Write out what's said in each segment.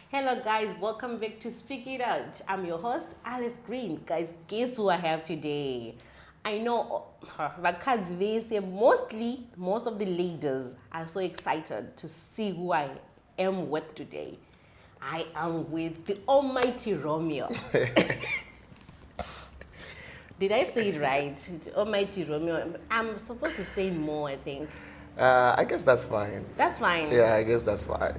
Hello guys, welcome back to Speak It Out. I'm your host, Alice Green. Guys, guess who I have today? I know they say most of the ladies are so excited to see who I am with today. I am with the almighty Romeo. Did I say it right? The almighty Romeo. I'm supposed to say more, I think. I guess that's fine. That's fine. Yeah, I guess that's fine.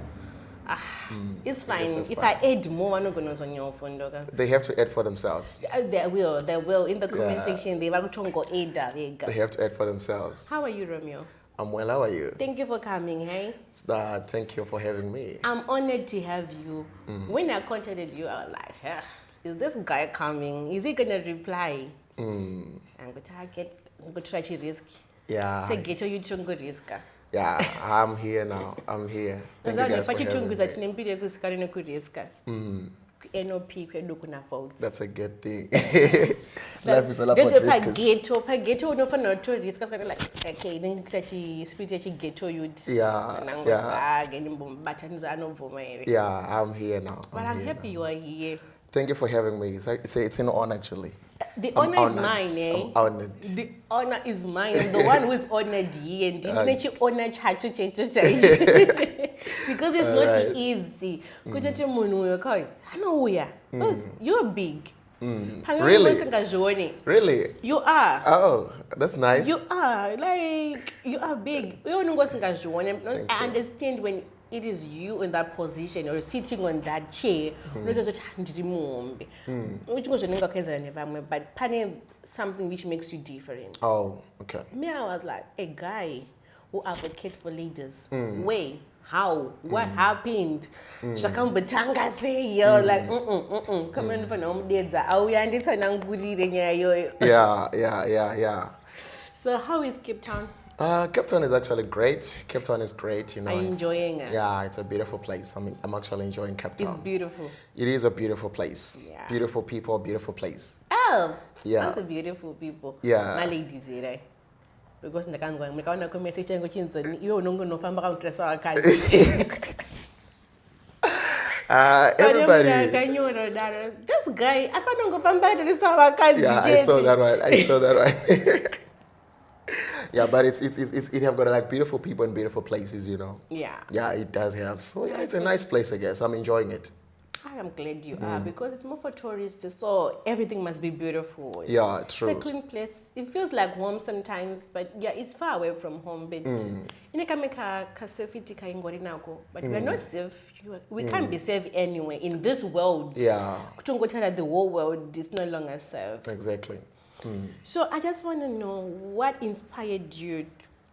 It's fine. If fine. I add more, I'm not going to on your phone. They have to add for themselves. They will. In the comment Yeah. section, they will go aid. They have to add for themselves. How are you, Romeo? I'm well, how are you? Thank you for coming, hey? Thank you for having me. I'm honored to have you. When I contacted you, I was like, is this guy coming? Is he going to reply? I'm going to try to risk. Yeah. Say, get you to risk. Yeah, I'm here now. I'm here. Thank you guys for having me. That's a good thing. Life is a lot about risks. Yeah, I'm here now. But I'm happy you are here. Thank you for having me. It's an honor, actually. The honor is mine, eh? I'm honored. The honor is mine. I'm the one who is honored here. And didn't you honor because it's not easy. I know we are. You're big. Really? Really? You are. Oh, that's nice. You are. Like, you are big. I understand when it is you in that position or sitting on that chair, but something which makes you different. Oh, okay. Me, I was like a guy who advocate for leaders. Where? How? What happened? Shakambutanga say yo like come on for no Yeah. So how is Cape Town? Cape Town is actually great. Cape Town is great, you know. Are you enjoying it? Yeah, it's a beautiful place. I'm actually enjoying Cape Town. It's beautiful. It is a beautiful place. Yeah. Beautiful people, beautiful place. Oh, yeah. That's a beautiful people. Yeah. My ladies here. Because in the can go, make a conversation with you no go famba ka dress our card. Everybody. This guy, I can't go famba dress our card. Yeah, I saw that one. Yeah, but it have got like beautiful people and beautiful places, you know. Yeah. Yeah, it does have. So yeah, it's a nice place, I guess. I'm enjoying it. I'm glad you are because it's more for tourists, so everything must be beautiful. Yeah, true. It's a clean place. It feels like home sometimes, but yeah, it's far away from home. But but we are not safe. We can't be safe anywhere in this world. Yeah. The whole world is no longer safe. Exactly. So I just want to know what inspired you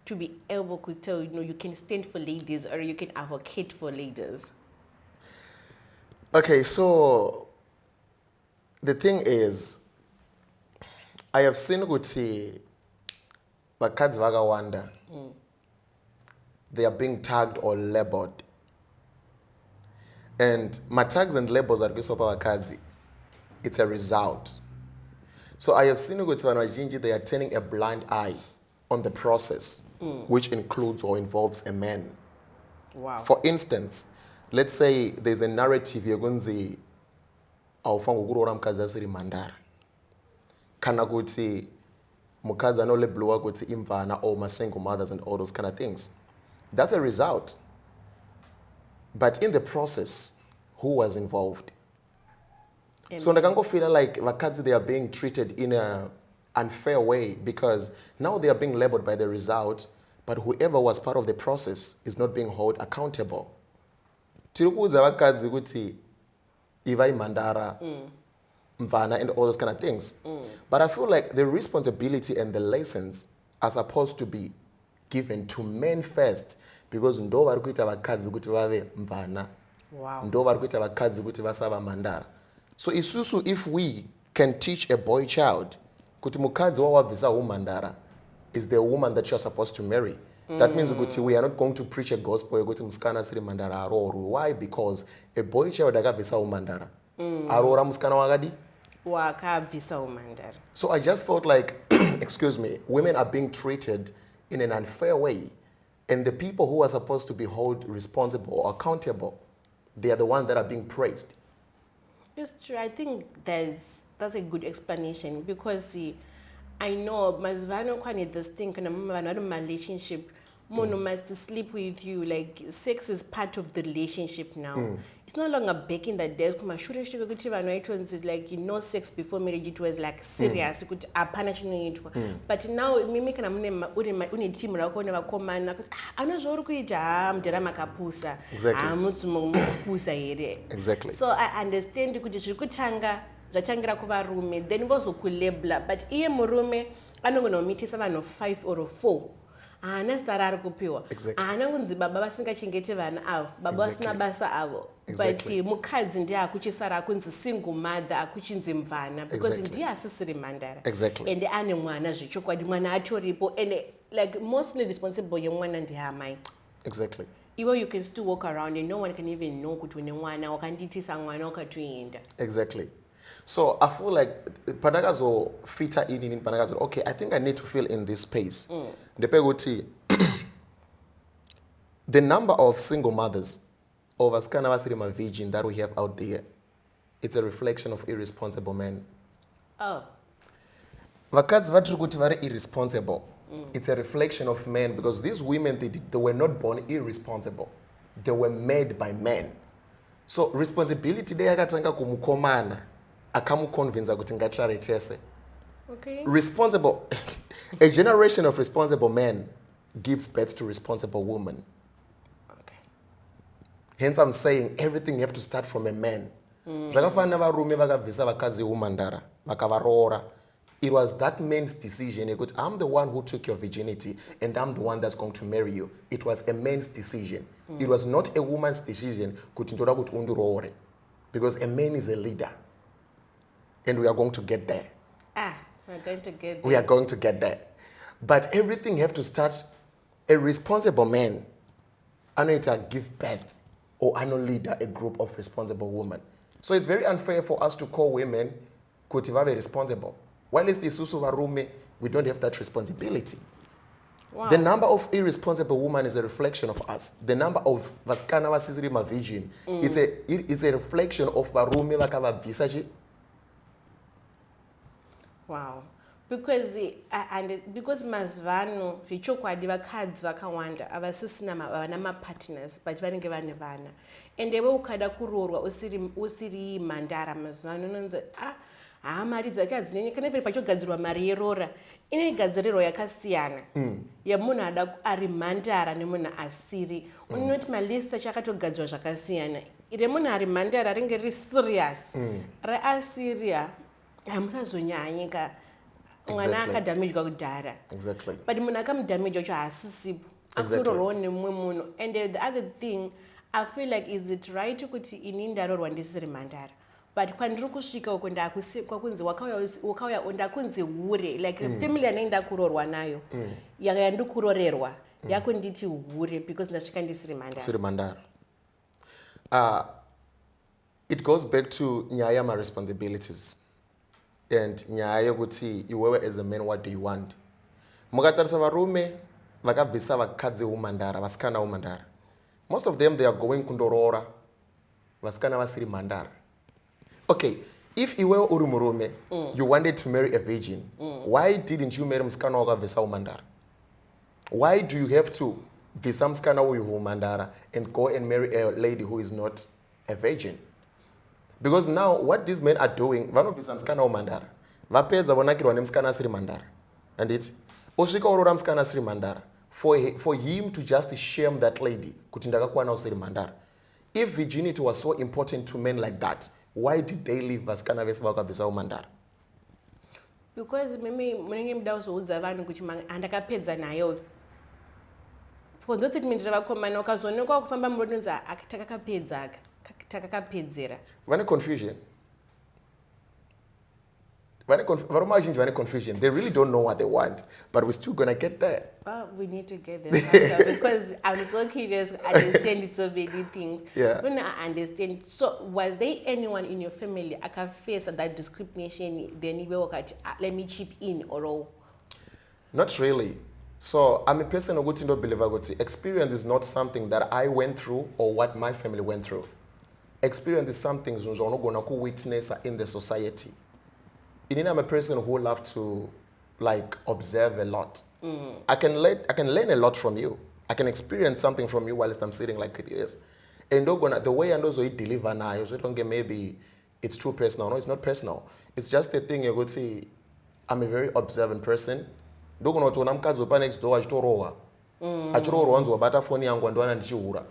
to be able to tell, you can stand for ladies or you can advocate for ladies. Okay, so the thing is, I have seen Guti Bakadzi Vagawanda. They are being tagged or labeled. And my tags and labels are Gisopa Bakadzi. It's a result. So I have seen Guti Vanwajinji, they are turning a blind eye on the process, which includes or involves a man. Wow. For instance, let's say there's a narrative you're going to say, awufango kurora mukadzi asiri mandara. Kana kuti mukadzi anoleblowa kuti imvana or my single mothers and all those kind of things. That's a result. But in the process, who was involved? So I feel like vakadzi, they are being treated in an unfair way because now they are being labeled by the result, but whoever was part of the process is not being held accountable. Tirikuudza vakadzi kuti ivai mandara, mvana, and all those kind of things. But I feel like the responsibility and the lessons are supposed to be given to men first because ndo vari kuita vakadzi kuti vave mvana. Wow. Ndo vari kuita vakadzi kuti vasava mandara. So isusu, if we can teach a boy child kuti mukadzi wawabvisa umandara is the woman that you're supposed to marry. That means we are not going to preach a gospel kuti muskana siri mandara aroru. Why? Because a boy child akabvisa umandara. Arora muskana wakadi? Wakabvisa umandara. So I just felt like, excuse me, women are being treated in an unfair way. And the people who are supposed to be held responsible or accountable they are the ones that are being praised. It's true. I think that's a good explanation because see, I know mazivano kwani this thing kana vanhu relationship munhu must sleep with you, like sex is part of the relationship now. It's no longer back in the days kumashure kuti vanhu vaitonzi like sex before marriage, it was like serious kuti apana chinoitwa. But now mimi kana une team rako nevakomana kuti ana zvauri kuita mudhara makapusa hamutsi mukupusa here. Exactly. So I understand kuti zviri kutanga zvatangira kuvarume then vozokulabela, but iye murume anongonomitisa vanhu 5 or 4 haana zita ari kupiwa, haana kunzi baba vasingachengete vana avo, baba vasina basa avo. But mukadzi ndiye akuchisara akunzi single mother, akuchinzi mvana because ndiye asisiri mhandara and ane mwana zvechokwadi, mwana atoripo and like mostly responsible yemwana ndihamai. Exactly. Iwe you can still walk around and no one can even know kuti une mwana wakanditisa mwana wakatoenda. Exactly. So I feel like Panagazo fitter in Panagazo, okay, I think I need to fill in this space. The number of single mothers of Askanavasirima virgin that we have out there, it's a reflection of irresponsible men. Oh. Vakadzi vatiri kuti vari irresponsible. It's a reflection of men because these women, they were not born irresponsible. They were made by men. So responsibility they yakatanga kumukomana akamuconvince kuti ngatilaretese. Okay. Responsible, a generation of responsible men gives birth to responsible women. Okay. Hence I'm saying everything you have to start from a man. Zvakafanana varume vakabvisa vakadzi umandara vakavaroora. It was that man's decision. I'm the one who took your virginity and I'm the one that's going to marry you. It was a man's decision. It was not a woman's decision because a man is a leader. And we are going to get there. We're going to get there. We are going to get there. But everything have to start, a responsible man, I know to give birth or I know lead a group of responsible women. So it's very unfair for us to call women kutivave responsible. While it's the susu varume, we don't have that responsibility. Wow. The number of irresponsible women is a reflection of us. The number of vaskana vasisirima virgin, it's a reflection of varume vakava visaji. Wow. Because because mazvano zvichokwadi vakadzi vakawanda avasisina vana mapartners but vanenge vane vana and iwe ukada kuroorwa usiri mhandara mazvano unonzi mari dzake hadzineni kana iri pachogadzirwa mari yerora inogadzirirwa yakasiyana yamunhu ari mhandara nemunhu asiri. Unoti malist acho akatogadzirwa zvakasiyana. Remunhu ari mhandara ringe riri serious, reasiria hamusazonyanyika mwana akadhamijwa kudhara. But munhu akamudhamija ucho haasisipo akuroorwawo nemumwe munhu. And the other thing I feel like, is it right kuti ini ndaroorwa ndisiri mhandara but kwandiri kusvika uko kwakunzi wakauya ndakunzi hure like family yanenge ndakuroorwa nayo yandikurorerwa yakunditi hure because ndasvika ndisiri mhandara. It goes back to nyaya ma responsibilities and nyaya yokuti iwewe as a man, what do you want? Mukatarisa varume vakabvisa vakadzi umandara vasikana umandara, most of them they are going kundoroora vasikana vasiri mhandara. Okay, if iwewe uri murume you wanted to marry a virgin, why didn't you marry musikana wakabvisa umandara? Why do you have to visa musikana uyu umandara and go and marry a lady who is not a virgin? Because now what these men are doing, vanovisa musikana umandara vapedza vonakirwa nemusikana asiri mhandara and it's osvika orora musikana asiri mhandara for him to just shame that lady kuti ndakakwana usiri mhandara. If virginity was so important to men like that, why did they leave vasikana vese vakabvisa umandara? Because mimi munenge muda kuzoudza vanhu kuti handakapedza nayo ponzo statement ravakomana ukazoonekwa kufamba murodonzi takakapedza takakapedzera. Vane confusion. Varume vazhinji vane confusion. They really don't know what they want, but we're still going to get there. Well, we need to get there because I'm so curious to understand so many things. Yeah. When I understand, so was there anyone in your family I can face that discrimination, then you will let me chip in or all? Not really. So I'm a person who don't believe experience is not something that I went through or what my family went through. experience some things gonna witness in the society. I'm a person who love to like observe a lot. I can learn a lot from you. I can experience something from you whilst I'm sitting like it is. And the way I know so it deliver now, so don't get maybe it's too personal. No, it's not personal. It's just a thing you go see. I'm a very observant person. Don't go to namkazo next door achitorowa. Achitorowa wanzo wabata phone yangu ndo anandichihura.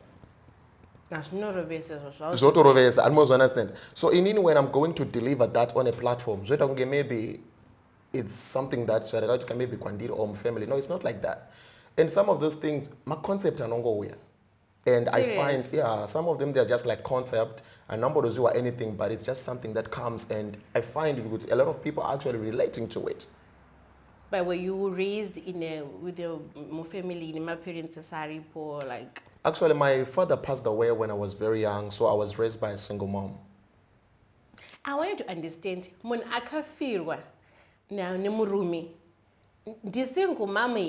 Zotorovesa, I must understand. So when I'm going to deliver that on a platform, maybe it's something that can maybe kwandiri or family. No, it's not like that. And some of those things, my concept are not weird. And I find, some of them, they're just like concept. A number of you are anything, but it's just something that comes, and I find it with a lot of people actually relating to it. But were you raised with your family, in my parents' sari or like? Actually, my father passed away when I was very young, so I was raised by a single mom. I wanted to understand, when akafirwa na nemurumi, the single mama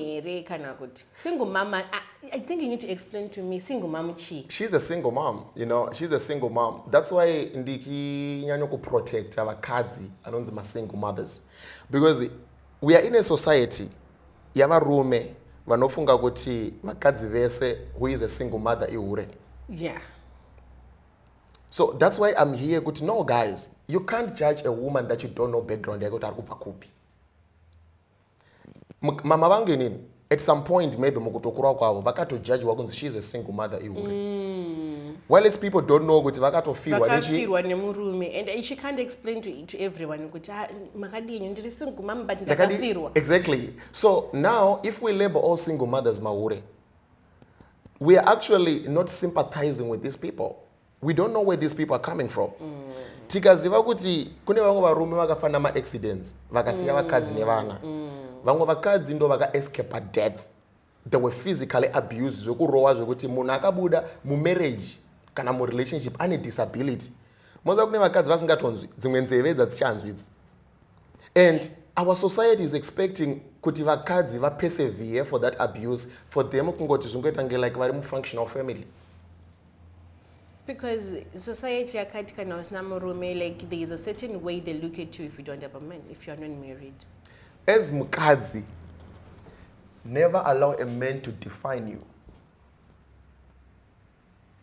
kana kuti. Single mama, I think you need to explain to me single mama chi. She's a single mom, she's a single mom. That's why ndiki nyanyo ku protect our kadzi and my single mothers. Because we are in a society, yavarume vanofunga kuti vakadzi vese who is a single mother iure. Yeah. So that's why I'm here kuti no guys, you can't judge a woman that you don't know background yakoti ari kubva kupi. Mama vangu nini? At some point maybe mukutokura kwavo vakatojudge wakunzi she's a single mother iure. While as people don't know kuti vakatofirwa nemurume, and she can't explain to everyone kuti makadini ndiri single mama but ndakafirwa. Exactly. So now if we label all single mothers maure, we are actually not sympathizing with these people. We don't know where these people are coming from. Tikaziva kuti kune vamwe varume vakafana ma accidents vakasiya vakadzi nevana. Vamwe vakadzi ndo vaka escape death. They were physically abused zvekurowa zvekuti munhu akabuda mu marriage kana mu relationship ane disability. Moza kune vakadzi vasingatonzwi dzimwe nzeve dzadzichanzwi idzi. And our society is expecting kuti vakadzi va persevere for that abuse, for them kungoti zvingoita nge like vari mu functional family. Because society yakati kana usina murume, like there is a certain way they look at you if you don't have a man, if you are not married. As mukadzi, never allow a man to define you.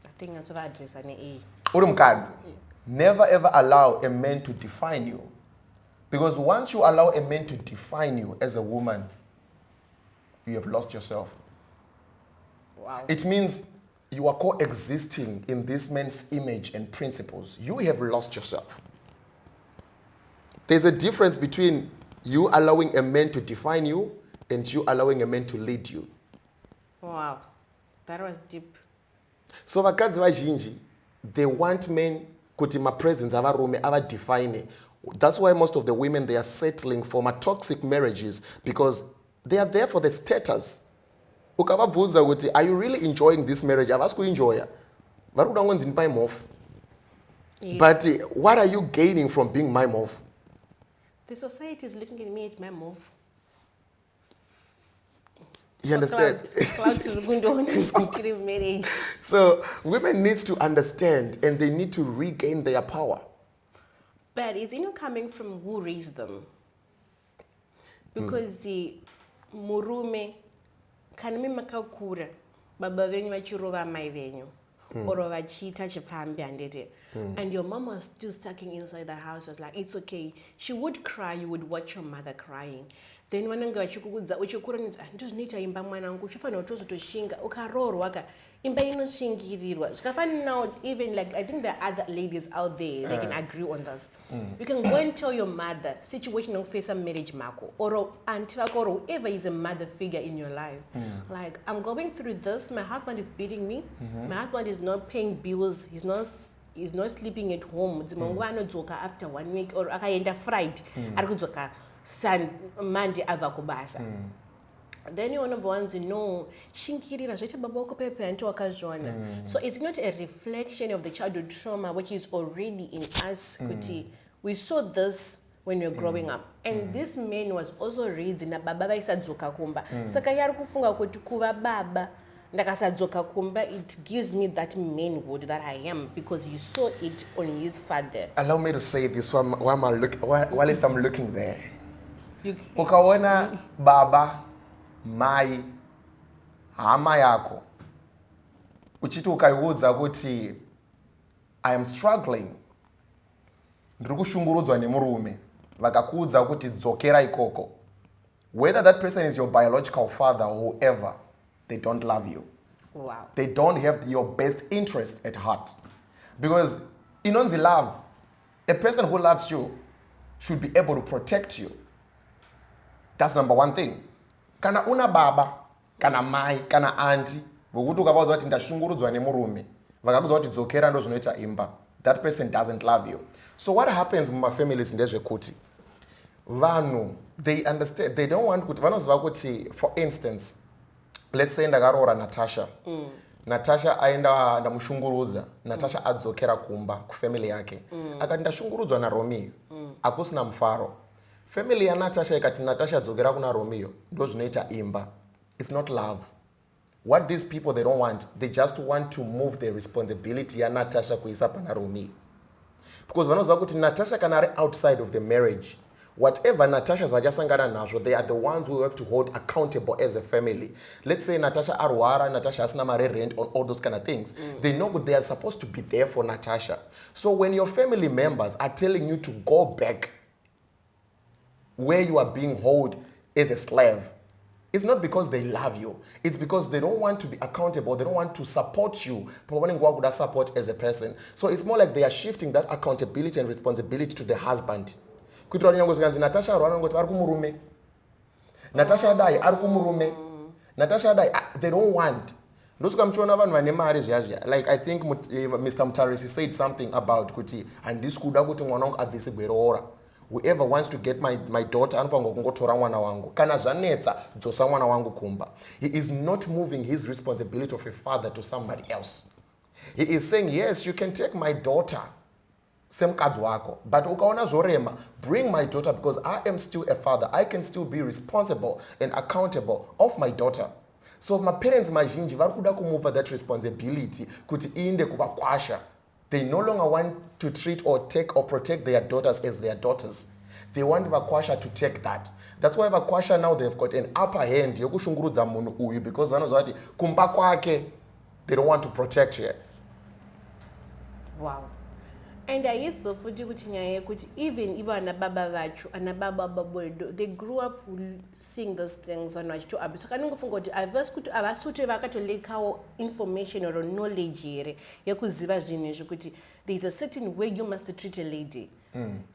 I think that's what address an A. Uri mukadzi, never ever allow a man to define you. Because once you allow a man to define you as a woman, you have lost yourself. Wow. It means you are coexisting in this man's image and principles. You have lost yourself. There's a difference between you allowing a man to define you and you allowing a man to lead you. Wow, that was deep. So vakadzi vazhinji, they want men kuti ma presence avarume ava define. That's why most of the women, they are settling for toxic marriages, because they are there for the status. Ukavabvunza kuti, are you really enjoying this marriage? Avasi kuenjoya. Varikuda ngonzi ndipai mofu. But what are you gaining from being my move? The society is looking at me at my move. You understand? So women need to understand, and they need to regain their power. But it's coming from who raised them. Because the murume kanimi makakura baba venyu vachirova mai venyu or vachita chipfambi handete. And your mom was still stuck inside the house, was like, it's okay. She would cry, you would watch your mother crying. Then wananga vachikukudza uchikura niti ndozvinoita imba mwanangu uchifanira kutozotoshinga ukarorwa ka imba inoshingirirwa zvakafanira now. Even like I think there are other ladies out there they can agree on this. You can go and tell your mother situation of face a marriage mako or auntie or whoever is a mother figure in your life. Like, I'm going through this, my husband is beating me, my husband is not paying bills, he's not sleeping at home. After 1 week or akaenda Friday arikudzoka Monday ava kubasa. Then you're one of the ones know shinkirira zvaita baba wako pepe anti wakazviona. So it's not a reflection of the childhood trauma which is already in us. We saw this when we were growing up, and this man was also raised in a baba vaisadzoka kumba. Saka yari kufunga kuti kuva baba ndakasadzoka kumba, it gives me that manhood that I am because you saw it on his father. Allow me to say this while I'm looking there. You, Ukaona baba, mai, hama yako. Uchiti ukaiudza kuti I am struggling. Ndiri kushungurudzwa nemurume. Vakakuudza kuti dzokera ikoko. Whether that person is your biological father or whoever, they don't love you. wow. They don't have your best interest at heart. Because inonzi love, a person who loves you should be able to protect you. That's number one thing. Kana una baba, kana mai, kana auntie, vokuti ukavaudza kuti ndashungurudzwa nemurume, vakakuudza kuti dzokera ndo zvinoita imba. That person doesn't love you. So what happens muma families ndezvekuti vanhu, they understand, they don't want kuti vanoziva kuti, for instance, let's say ndakaroora Natasha. Natasha aenda ndamushungurudza, Natasha adzokera kumba kufamily yake. Akati ndashungurudzwa naRomeo. Akusina mufaro. Family ya Natasha ikati Natasha adzokera kuna Romeo, ndo zvinoita imba. It's not love. What these people, they don't want, they just want to move the responsibility ya Natasha kuisa pana Romeo. Because vanoziva kuti Natasha kana ari outside of the marriage, whatever Natasha's vajasangana nazvo, they are the ones who have to hold accountable as a family. Let's say Natasha arwara, Natasha hasina mare rent, on all those kind of things. They know that they are supposed to be there for Natasha. So when your family members are telling you to go back where you are being held as a slave, it's not because they love you. It's because they don't want to be accountable. They don't want to support you. Support as a person. So it's more like they are shifting that accountability and responsibility to the husband. Natasha Natasha dai ari kumurume. Natasha dai, they don't want. Like I think Mr. Mutarisi said something about kuti and this kuda kuti mwana wangu abvise gwerora. Whoever wants to get my daughter anofanirwa kungotora mwana wangu. Kana zvanetsa dzosa mwana wangu kumba. He is not moving his responsibility of a father to somebody else. He is saying, yes, you can take my daughter, semukadzi wako, but ukaona zvorema, bring my daughter because I am still a father. I can still be responsible and accountable of my daughter. So my parents mazhinji vari kuda kumove that responsibility kuti iinde kuvakwasha. They no longer want to treat or take or protect their daughters as their daughters. They want Vakwasha to take that. That's why Vakwasha now they've got an upper hand yokushungurudza munhu uyu because vanoziva kuti kumba kwake they don't want to protect her. Wow. And I used to kuti even ana baba vacho, ana baba babodo, they grew up seeing those things on vacho abi. So kanongofunga kuti avasuti vakatolekawo information or knowledge here yekuziva zvinhu izvi kuti there is a certain way you must treat a lady.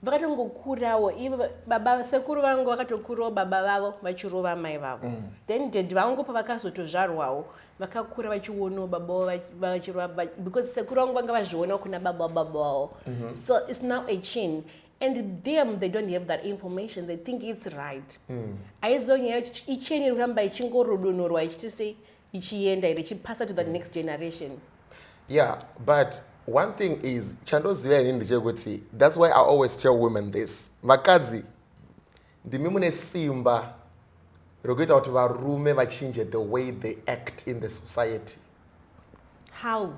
Vakatongokurawo ivo baba sekuru vangu vakatokurawo baba vavo vachirova mai vavo. Then dad vangu pavakazotozvarwawo vakakura vachionawo baba vachirova because sekuru vangu vanga vazvionawo kuna baba vavo. So it's now a chain. And them, they don't have that information. They think it's right. Aizonya ichain iramba ichingorodonorwa ichiti say ichienda ichipasa to the next generation. Yeah, but one thing is, that's why I always tell women this. Vakadzi, ndimimune simba, rokuita kuti varume vachinje the way they act in the society. How?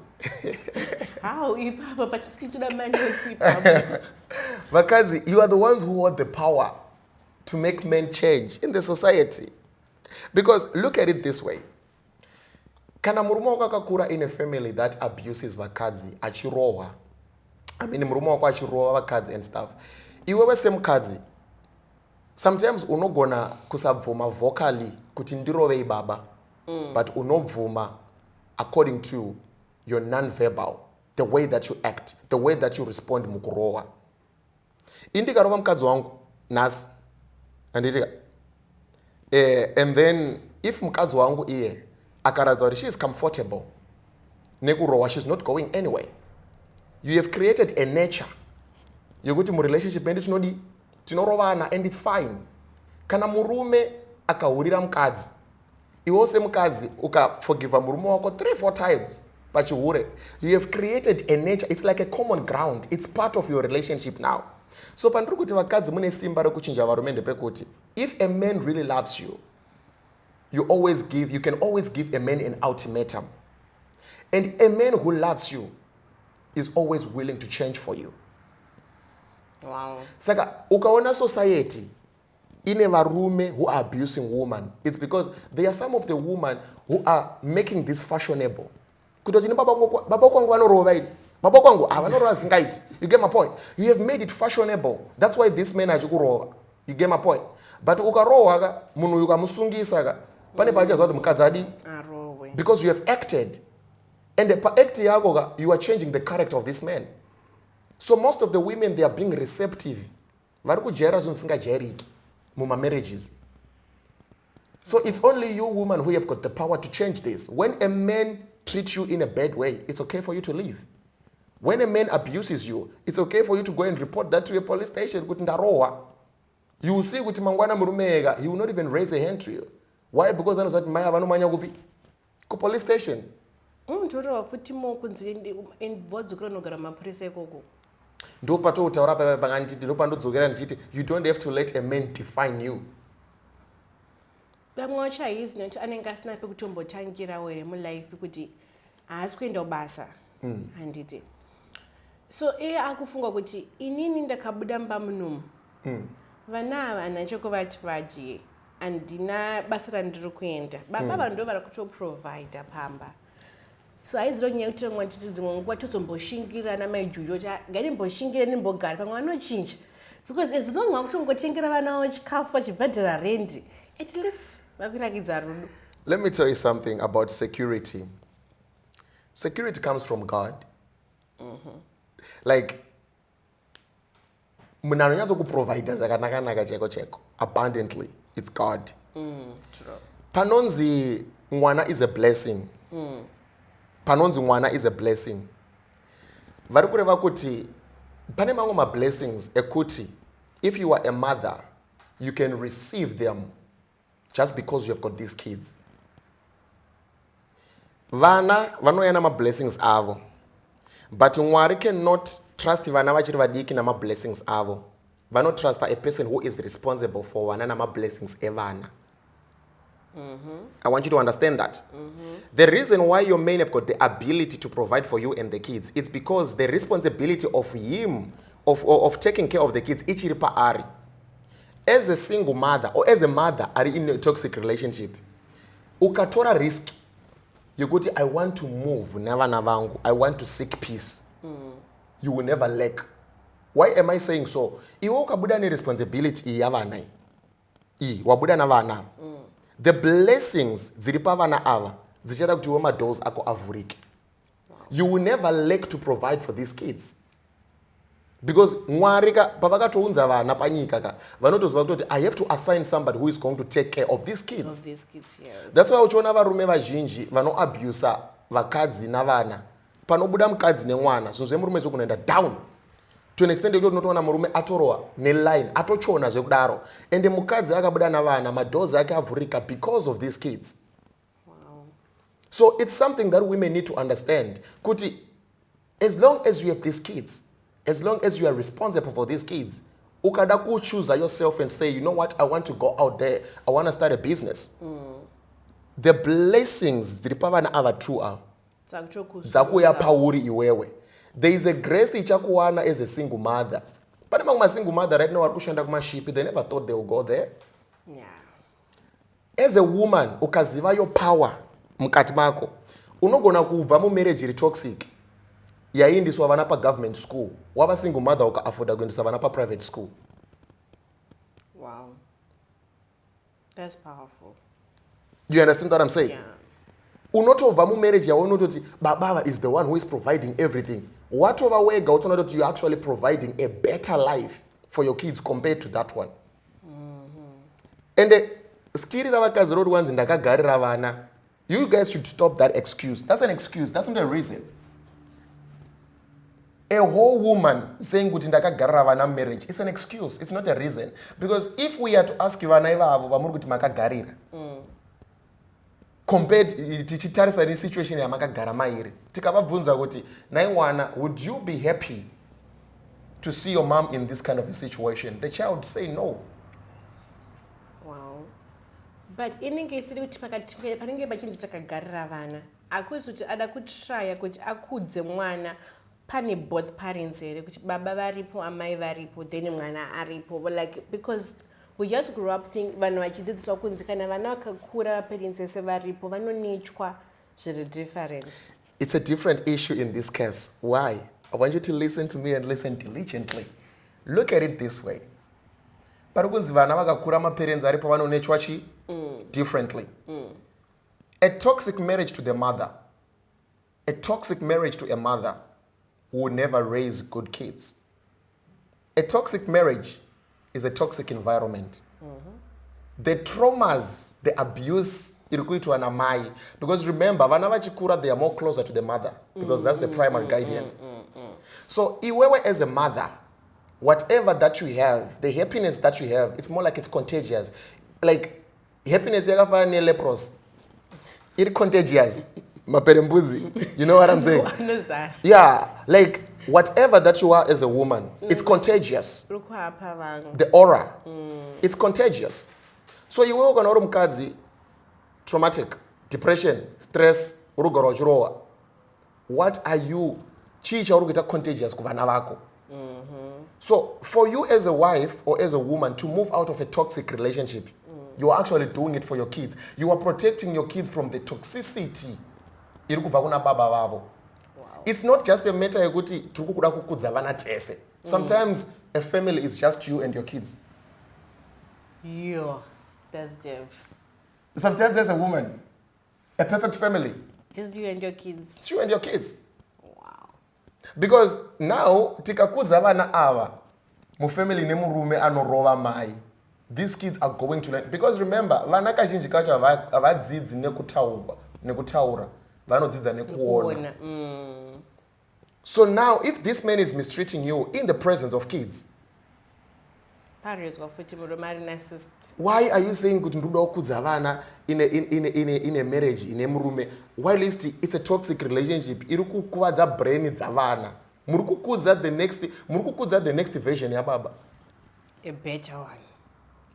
How? Vakadzi, you are the ones who hold the power to make men change in the society. Because look at it this way. Kana murume wako akakura in a family that abuses vakadzi achirohwa, I mean murume wako achirohwa vakadzi and stuff, iwewe semukadzi sometimes unogona kusabvuma vocally kuti ndirovei baba, but unobvuma according to your non-verbal, the way that you act, the way that you respond mukurohwa. Indikarova mukadzi wangu nhasi anditika and then if mukadzi wangu iye akaradza kuti she is comfortable nekurohwa, she's not going anywhere, you have created a nature yokuti murelationship endi tinodi tinorovana and it's fine. Kana murume akahurira mukadzi, iwe semukadzi ukaforgiva murume wako 3-4 times pachihure, you have created a nature. It's like a common ground. It's part of your relationship now. So pandiri kuti vakadzi mune simba rekuchinja varume ndepekuti if a man really loves you, you can always give a man an ultimatum. And a man who loves you is always willing to change for you. Wow. Saka, ukaona society ine varume who are abusing women, it's because there are some of the women who are making this fashionable. Kutoti ni baba kwangu vanorova iti. Baba kwangu avanorova zingaiti. You get my point? You have made it fashionable. That's why this man achikurova. You get my point? But ukarowa munhu ukamusungisa ka pane pachaza kuti mukadzi adi Arowe. because you have acted. And the act yako you are changing the character of this man. So most of the women, they are being receptive. Vari kujera zvinhu zvisingajairiki muma marriages. So it's only you woman who have got the power to change this. When a man treats you in a bad way, it's okay for you to leave. When a man abuses you, it's okay for you to go and report that to a police station. Kuti ndarowa. You will see kuti mangwana murumega, he will not even raise a hand to you. Why? Because anozati maya vanomanya kupi ku police station. Mutoro futi mo kunzi vodzukira nogara mapurisa ikoko. Ndo patotaura panganditi ndo pandodzokera ndichiti you don't have to let a man define you. Vamwe vacho haizi nekuti anenge asina pekutombotangirawo here mulife kuti haasi kuenda basa handiti. So iye akufunga kuti inini ndakabuda mbamunomu vana ava handina chekuvati vadye handina basa randiri kuenda. Baba ndo vari kutoprovida pamba. So haizi ronyaya kuti rimwe titi dzimwe nguva tozomboshingira maijuju kuti ngandimboshingire ndimbogara pamwe vanochinja. Because as long vakutongotengera vana vavo chikafu vachibhadhara rendi, at least vavirakidza rudo. Let me tell you something about security. Security comes from God. Like munhu anonyatso kuprovida zvakanaka cheko abundantly, it's God. True. Panonzi mwana is a blessing. Panonzi mwana is a blessing. Vari kureva kuti pane mamwe ma-blessings ekuti if you are a mother, you can receive them just because you have got these kids. Vana vanouya nama-blessings avo, but Mwari cannot trust vana vachiri vadiki nama-blessings avo. Vanotrust a person who is responsible for vana nama-blessings evana. I want you to understand that. The reason why your men have got the ability to provide for you and the kids, it's because the responsibility of him, of taking care of the kids, ichiri paari. As a single mother, or as a mother, are in a toxic relationship, ukatora risk, you go to, I want to move, never navangu, I want to seek peace. You will never lack. Why am I saying so? Iwo ukabuda ni responsibility yavanai. Wabuda na vana. The blessings ziripa vana ava zichada kuti wema doors ako avurike. You will never lack to provide for these kids. Because Mwari pavakatounza vana panyika ka vanotoziva kuti I have to assign somebody who is going to take care of these kids. Of these kids, yes. That's why uchiona varume vazhinji vanoabusa vakadzi navana. Panobuda mukadzi nemwana, zvinhu zvemurume zvikunoenda down. To an extent yekuti unotoona murume atorowa neline, atochona zvekudaro. Ende mukadzi akabuda navana, madoors ake avhurika because of these kids. Wow. So it's something that women need to understand. Kuti, as long as you have these kids, as long as you are responsible for these kids, ukada choose yourself and say, you know what, I want to go out there, I want to start a business. The blessings ziripavana ava true are. Zakuya pauri iwewe. There is a grace ichakuwana as a single mother. But among my single mother right now are kushanda kumashipi, they never thought they would go there. Yeah. As a woman, ukaziva your power mukati mako, unogona kubva mu marriage iri toxic. Yaindiswa vana pa government school. Wava single mother uka afforda kuendesa vana pa private school. Wow. That's powerful. You understand what I'm saying? Yeah. Unotobva mu marriage yawo unototi baba is the one who is providing everything. Whatever way go to you're actually providing a better life for your kids compared to that one. And the skiri ravakazi road ones ndakagarira vana. You guys should stop that excuse. That's an excuse. That's not a reason. A whole woman saying kuti ndakagarira vana marriage is an excuse. It's not a reason. Because if we are to ask vana ivavo vamuri kuti makagarira, compared tichitarisa ni situation yamakagara mairi, tikavabvunza kuti nai mwana, would you be happy to see your mom in this kind of a situation? The child would say no. Wow. but inenge isiri kuti panenge pachinzi takagarira vana akuzi kuti ada kutrya kuti akudze mwana pane both parents here kuti baba varipo amai varipo then mwana aripo, like because we just grew up think vanhu vachidzidziswa kunzi kana vana vakakura parents vese varipo vanonechwa zviri different. It's a different issue in this case. Why? I want you to listen to me and listen diligently. Look at it this way. Parikunzi vana vakakura maparents aripo vanonechwa chi differently. A toxic marriage to the mother, a toxic marriage to a mother will never raise good kids. A toxic marriage is a toxic environment. The traumas, the abuse, irikuitwa na mai. Because remember, vana vachikura, they are more closer to the mother because that's the primary guardian. So, iwewe as a mother, whatever that you have, the happiness that you have, it's more like it's contagious. Like, happiness yakafana ne lepros. It's contagious. Maperembuzi. You know what I'm saying? Yeah, like whatever that you are as a woman, it's contagious. The aura, it's contagious. So you work on orumkazi, traumatic, depression, stress, urugorojuroa. What are you? Chicha urugita contagious kuvana vako. So for you as a wife or as a woman to move out of a toxic relationship, you are actually doing it for your kids. You are protecting your kids from the toxicity. Wow. It's not just a matter of sometimes a family is just you and your kids. Yeah, that's deep. Sometimes as a woman, a perfect family. Just you and your kids. It's you and your kids. Wow. Because now, tikakudza vana ava, mu family nemurume anorova mai. These kids are going to learn. Because remember, vana kazhinji kacho avadzidzi nekutaura. Vanodzidza nekuona. So now, if this man is mistreating you in the presence of kids, why are you saying kuti ndoda kukudza vana in a marriage ine murume while it's a toxic relationship iri kukuvadza brain dzavana? Muri kukudza the next version ya baba, a better one.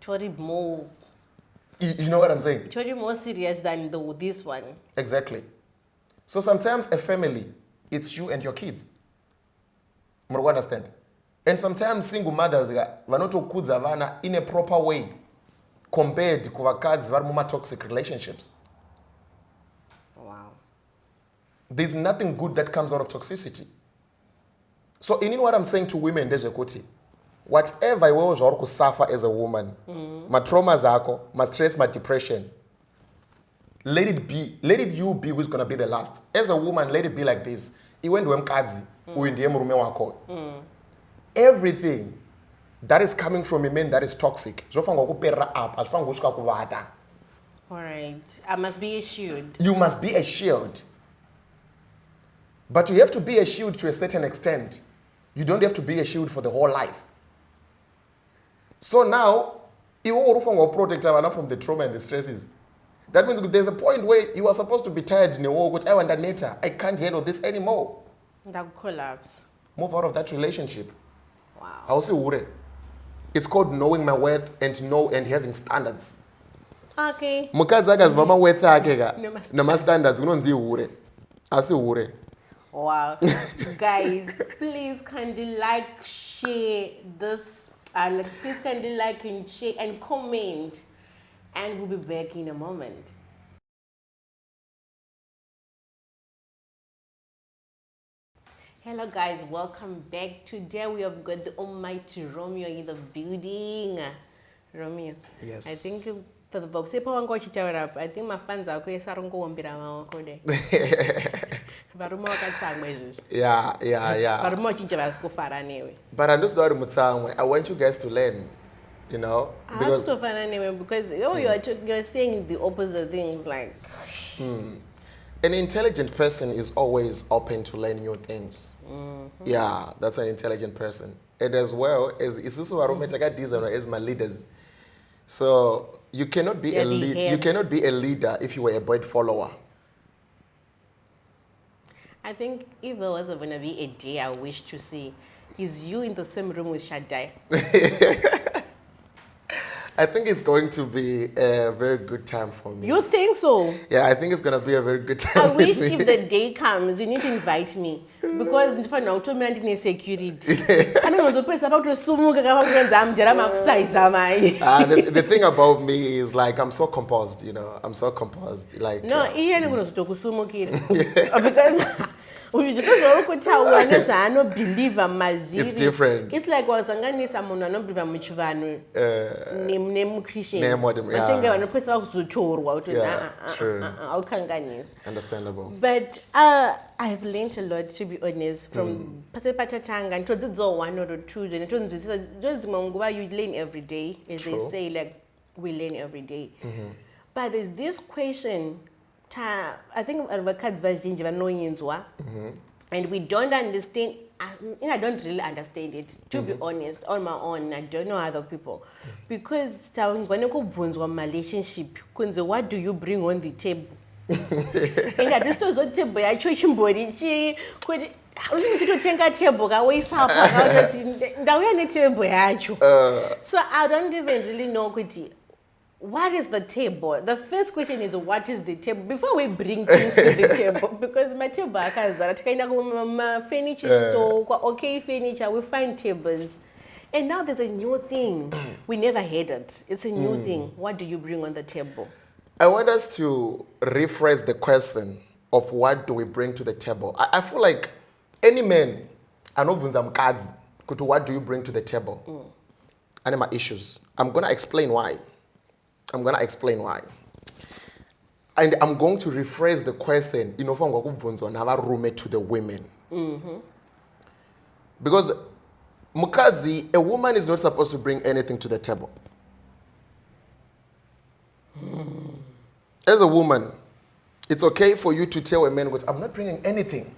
Totally more. You know what I'm saying? Totally more serious than this one. Exactly. So sometimes a family, it's you and your kids. You understand? And sometimes single mothers vanotokudza vana in a proper way compared to vakadzi vari muma toxic relationships. Wow. There's nothing good that comes out of toxicity. So in what I'm saying to women, ndezvekuti whatever iwewe zvauri kusuffer as a woman, ma traumas ako, ma stress, ma depression, let it be. Let it you be who's going to be the last. As a woman, let it be like this. Iwe ndiwe mkadzi, uyu ndiye murume wako. Everything that is coming from a man that is toxic, zvofanirwa kupera up, hazvifanirwa kusvika kuvata. All right. I must be a shield. You must be a shield. But you have to be a shield to a certain extent. You don't have to be a shield for the whole life. So now, iwe urufanirwa protect vana from the trauma and the stresses. That means there's a point where you are supposed to be tired in a war, but I can't handle this anymore. That collapse. Move out of that relationship. Wow. I'll say ure. It's called knowing my worth and having standards. Okay. Mukadzi akaziva maworth ake ka nama standards unonzi ure. Asi ure. Wow. Guys, please kindly like, share this. Please kindly like and share and comment. And we'll be back in a moment. Hello guys, welcome back. Today we have got the almighty Romeo in the building. Romeo. Yes. I think for the box, I think my fans are going to Yeah. But I'm just not I want you guys to learn. You know, because you're saying the opposite things like. An intelligent person is always open to learn new things. Yeah, that's an intelligent person. And as well as as my leaders. So you cannot be you cannot be a leader if you were a bird follower. I think if there was going to be a day I wish to see, is you in the same room with Shaddai. I think it's going to be a very good time for me. You think so? Yeah, I think it's going to be a very good time. I wish with me. if the day comes, you need to invite me. Because ndifana utomira ndine security. Anozopesa pakutosumuka kapakuenza amujera makusaiza mai. The thing about me is like I'm so composed, you know. I'm so composed. Like no, iye ndikunozotokusumukira. Because uchitozorokutaura nezvaanobhilivha mazviri. It's different. It's like wazanganisa munhu anobhilivha muchivanhu nemuchristian. Vatenge vanopesa kuzotorwa kuti aukanganisa. Understandable. But I've learned a lot, to be honest, from patatanga. Nditodzidzawo 1 or 2 ndinotozwisisa dzimwe nguva you learn every day, as they say, like we learn every day. But there's this question, I think vakadzi vazhinji vanoyinzwa, and we don't understand. I don't really understand it, to be honest, on my own. I don't know other people. Because taungwane kubvunzwa relationship, kunze what do you bring on the table? Ingatozoto table yacho chimbori chi kuti unitotenga table kawoisa pakati ndauya netable yacho. So I don't even really know kuti what is the table. The first question is what is the table before we bring things to the table, because my table akazara tikaenda kuma furniture store kwa okay furniture we find tables. And now there's a new thing. We never had it. It's a new thing. What do you bring on the table? I want us to rephrase the question of what do we bring to the table. I feel like any man, anovunza mukadzi kuti what do you bring to the table? And my issues. I'm going to explain why. And I'm going to rephrase the question inofangwa kubvunzwa navarume to the women. Because mukadzi, a woman is not supposed to bring anything to the table. As a woman, it's okay for you to tell a man, I'm not bringing anything.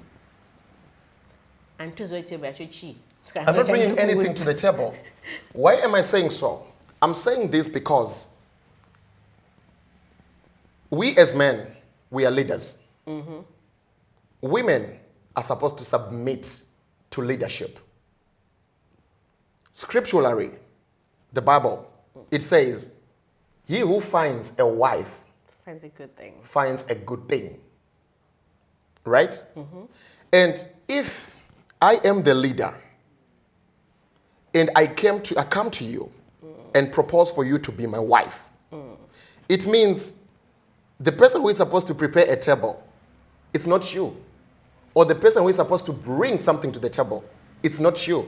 I'm not bringing anything to the table. Why am I saying so? I'm saying this because we as men, we are leaders. Women are supposed to submit to leadership. Scripturally, the Bible, it says, he who finds a wife finds a good thing. Finds a good thing. Right? And if I am the leader and I come to you and propose for you to be my wife, it means the person who is supposed to prepare a table, it's not you. Or the person who is supposed to bring something to the table, it's not you.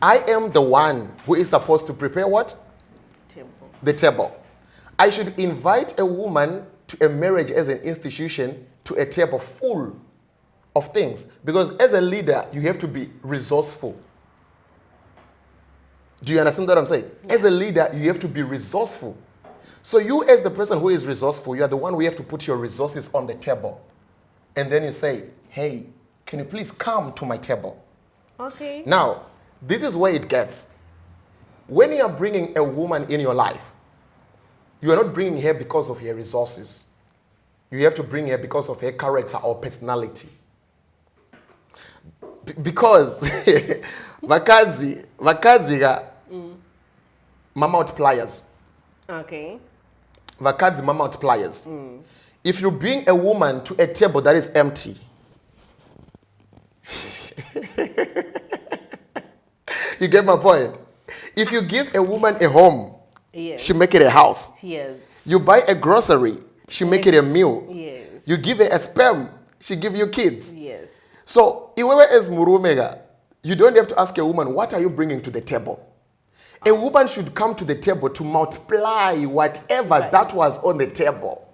I am the one who is supposed to prepare what? The table. I should invite a woman to a marriage as an institution to a table full of things. Because as a leader, you have to be resourceful. Do you understand what I'm saying? As a leader, you have to be resourceful. So you as the person who is resourceful, you are the one who have to put your resources on the table. And then you say, hey, can you please come to my table? Okay. Now, this is where it gets. When you are bringing a woman in your life, you are not bringing her because of her resources. You have to bring her because of her character or personality. Because vakadzi ga mama multipliers. Okay. Vakadzi mama multipliers. If you bring a woman to a table that is empty, you get my point? If you give a woman a home, yes, she make it a house. Yes. You buy a grocery, she make it a meal. Yes. You give her a sperm, she give you kids. Yes. So, iwewe as murumega, you don't have to ask a woman, what are you bringing to the table? A woman should come to the table to multiply whatever that was on the table.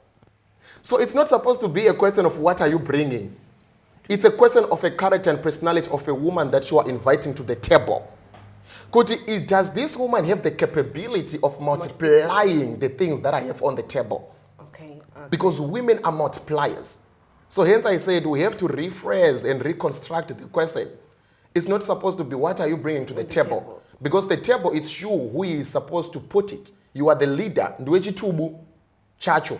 So it's not supposed to be a question of what are you bringing. It's a question of a character and personality of a woman that you are inviting to the table. Does this woman have the capability of multiplying the things that I have on the table? Okay. Because women are multipliers. So hence I said we have to rephrase and reconstruct the question. It's not supposed to be what are you bringing to the table? Because the table, it's you who is supposed to put it. You are the leader. Chacho.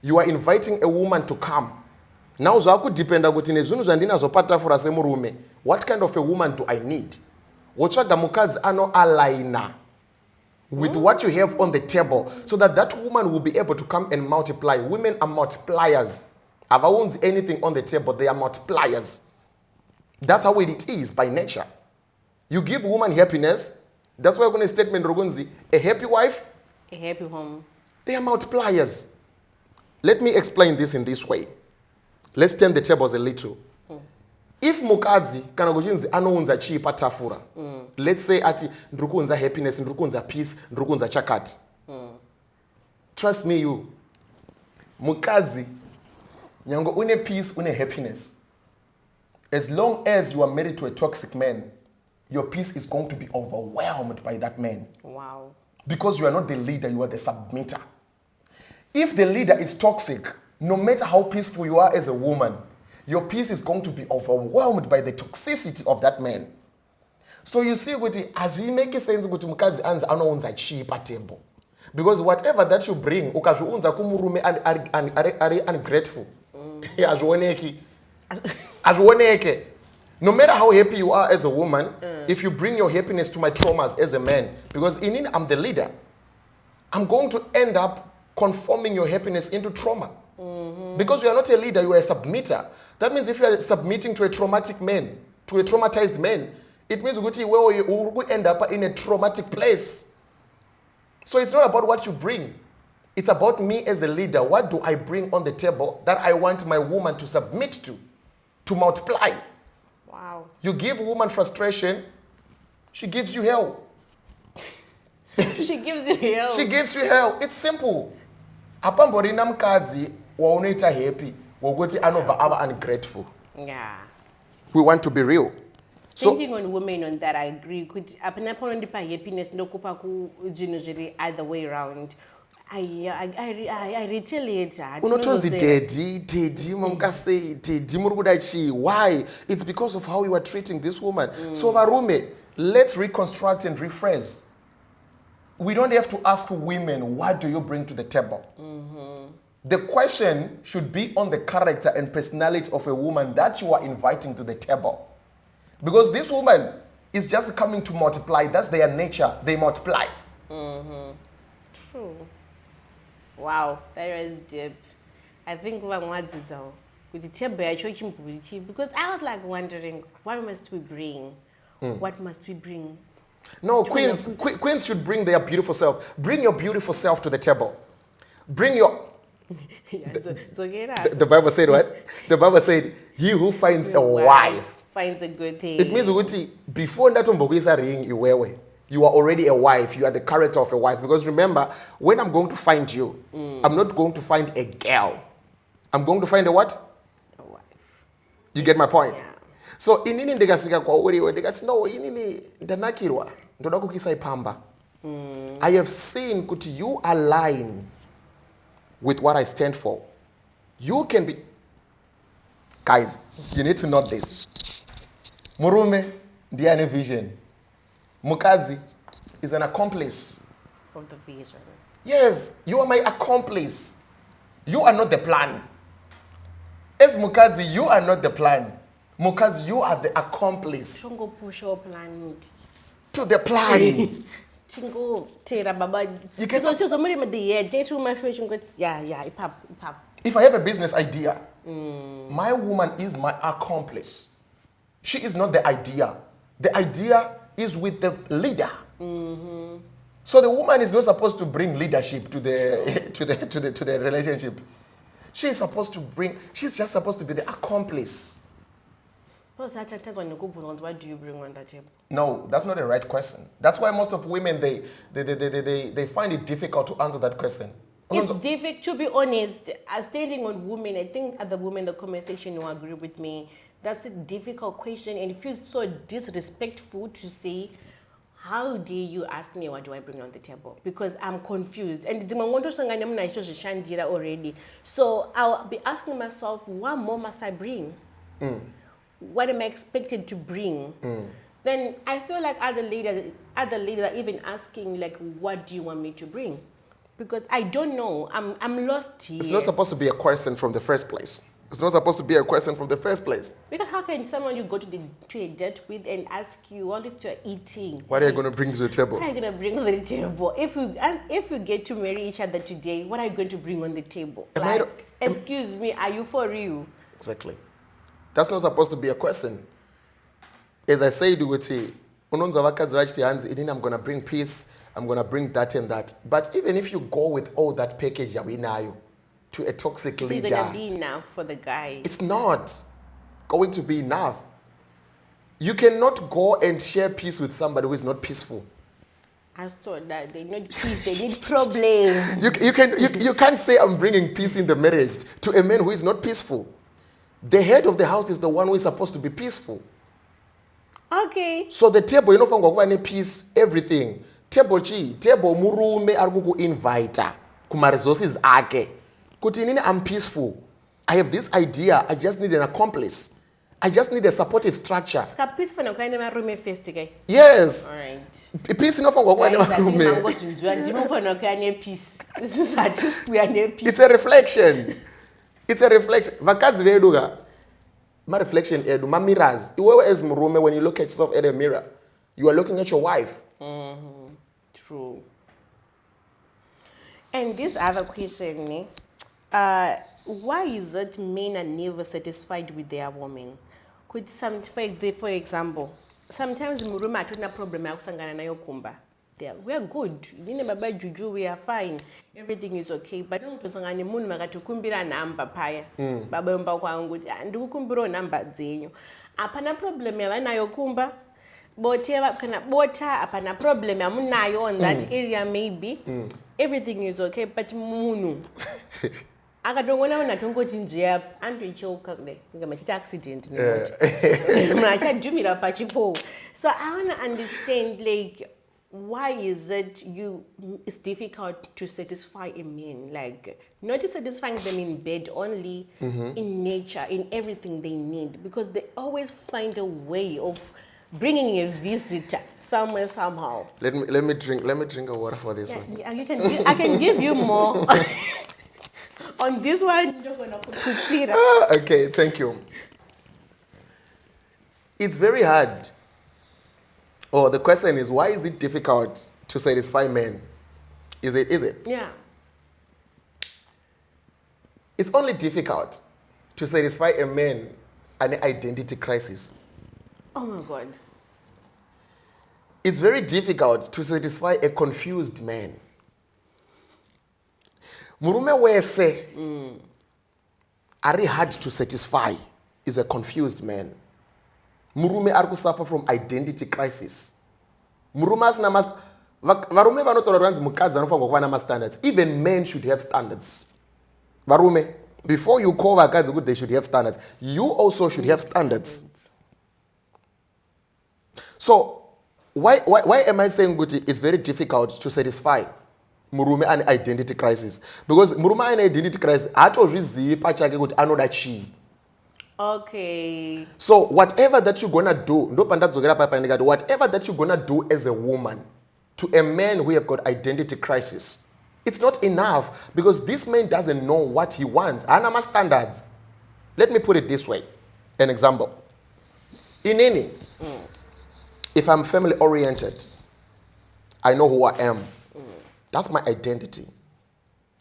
You are inviting a woman to come. Now, what kind of a woman do I need? Wachaga mukazi ano alaina with what you have on the table, so that that woman will be able to come and multiply. Women are multipliers. If I won't anything on the table, they are multipliers. That's how it is by nature. You give woman happiness. That's why I'm going to statement Rogunzi, a happy wife, a happy home. They are multipliers. Let me explain this in this way. Let's turn the tables a little. If mukadzi kana kuchinzi anounza chii patafura, let's say ati ndrukunza happiness, ndrukunza peace, ndrukunza chakati. Trust me, you mukadzi nyango une peace, une happiness. As long as you are married to a toxic man, your peace is going to be overwhelmed by that man. Wow. Because you are not the leader, you are the submitter. If the leader is toxic, no matter how peaceful you are as a woman, your peace is going to be overwhelmed by the toxicity of that man. So you see, as we make sense, mukazi anza anounza chi patembo. Because whatever that you bring, ukazviunza kumurume are ungrateful. Azvioneke. No matter how happy you are as a woman, if you bring your happiness to my traumas as a man, because in it I'm the leader, I'm going to end up conforming your happiness into trauma. Because you are not a leader, you are a submitter. That means if you are submitting to a traumatic man, to a traumatized man, it means you will end up in a traumatic place. So it's not about what you bring. It's about me as a leader. What do I bring on the table that I want my woman to submit to multiply? Wow. You give a woman frustration, she gives you hell. She gives you hell. She gives you hell. It's simple. Apamborina mukadzi waunoita happy, wokuti anobva ava ungrateful. Yeah. We want to be real. Thinking on women on that, I agree. Could happiness no kupa ku either way around. I retaliate that. Unotonzi Teddy, mamukase, Teddy murukudachi. Why? It's because of how you are treating this woman. So Varume, let's reconstruct and rephrase. We don't have to ask women, what do you bring to the table? The question should be on the character and personality of a woman that you are inviting to the table. Because this woman is just coming to multiply. That's their nature. They multiply. True. Wow, that is deep. I think because I was like wondering, what must we bring? What must we bring? No, queens should bring their beautiful self. Bring your beautiful self to the table. Bring your... The Bible said what? The Bible said, he who finds a wife finds a good thing. It means before that ring you are already a wife. You are the character of a wife. Because remember, when I'm going to find you, I'm not going to find a girl. I'm going to find a what? A wife. You get my point? Yeah. So inini ndikasvika kwauri ndikati no inini ndanakirwa ndoda kukisa ipamba. I have seen kuti you align with what I stand for. You can be... Guys, you need to know this. Murume ndiane vision. Mukazi is an accomplice of the vision. Yes, you are my accomplice. You are not the plan. As Mukazi, you are not the plan. Mukazi, you are the accomplice to the plan. If I have a business idea, my woman is my accomplice. She is not the idea. The idea is with the leader. So the woman is not supposed to bring leadership to the relationship. She's just supposed to be the accomplice. What do you bring on the table? No, that's not the right question. That's why most of women they find it difficult to answer that question. It's difficult, to be honest. Standing on women, I think other women in the comment section will agree with me. That's a difficult question, and it feels so disrespectful to say, how dare you ask me what do I bring on the table? Because I'm confused. And already. So I'll be asking myself, what more must I bring? What am I expected to bring? Then I feel like other leaders are even asking, like, what do you want me to bring? Because I don't know. I'm lost here. It's not supposed to be a question from the first place. It's not supposed to be a question from the first place. Because how can someone you go to a date with and ask you what is you're eating? What are you going to bring to the table? What are you going to bring to the table? If you get to marry each other today, what are you going to bring on the table? Excuse me, are you for real? Exactly. That's not supposed to be a question. As I said, I'm going to bring peace, I'm going to bring that and that. But even if you go with all that package to a toxic leader, it's going to be enough for the guy. It's not going to be enough. You cannot go and share peace with somebody who is not peaceful. I thought that they need peace, they need problems. You can't say I'm bringing peace in the marriage to a man who is not peaceful. The head of the house is the one who is supposed to be peaceful. Okay. So the table, you know, from peace, everything. Table murume arguku inviter kuma resources ake. Kutinini, I'm peaceful. I have this idea. I just need an accomplice. I just need a supportive structure. Peace for room first, okay? Yes. All right. Peace enough for peace. This is a just peace. It's a reflection. It's a reflection. Vakadzi veduga. My reflection edu, my mirrors. When you look at yourself at a mirror, you are looking at your wife. Mm-hmm. True. And this other question, why is it men are never satisfied with their woman? Could for example, sometimes muruma hatuna problem ya kusangana nayo kumba. We are good. Nine baba juju, we are fine. Everything is okay. But don't tusangane munhu makatukumbira namba paya. Baba yomba kwangu ndikukumbira namba dzenyu. Apana problem yavanayo kumba. Boteva kana bota apana problem yamunayo on that area maybe. Everything is okay, but munhu akatongona unatongoti njea andoichoka ngamachita accident machadhumira pachipo. So I want to understand, like, why is it it's difficult to satisfy a man? Like, not satisfying them in bed only, in nature, in everything they need, because they always find a way of bringing a visitor somewhere somehow. Let me drink a water for this one. I can give you more. On this one, you're going to put it. Okay, thank you. It's very hard. The question is, why is it difficult to satisfy men? Is it? Yeah. It's only difficult to satisfy a man an identity crisis. Oh my God. It's very difficult to satisfy a confused man. Murume wese ari hard to satisfy is a confused man. Murume ari suffer from identity crisis. Murume asina varume vanotoleranzi mukadzi anofanirwa kuva nama standards. Even men should have standards. Varume, before you call vakadzi good, they should have standards. You also should have standards. So why am I saying it's very difficult to satisfy murume an identity crisis? Because murume an identity crisis atozvizivi pachake kuti anoda chii. Okay. So whatever that you're gonna do, whatever that you're gonna do as a woman to a man who have got identity crisis, it's not enough, because this man doesn't know what he wants. Anama standards. Let me put it this way. An example. In any, if I'm family oriented, I know who I am. That's my identity.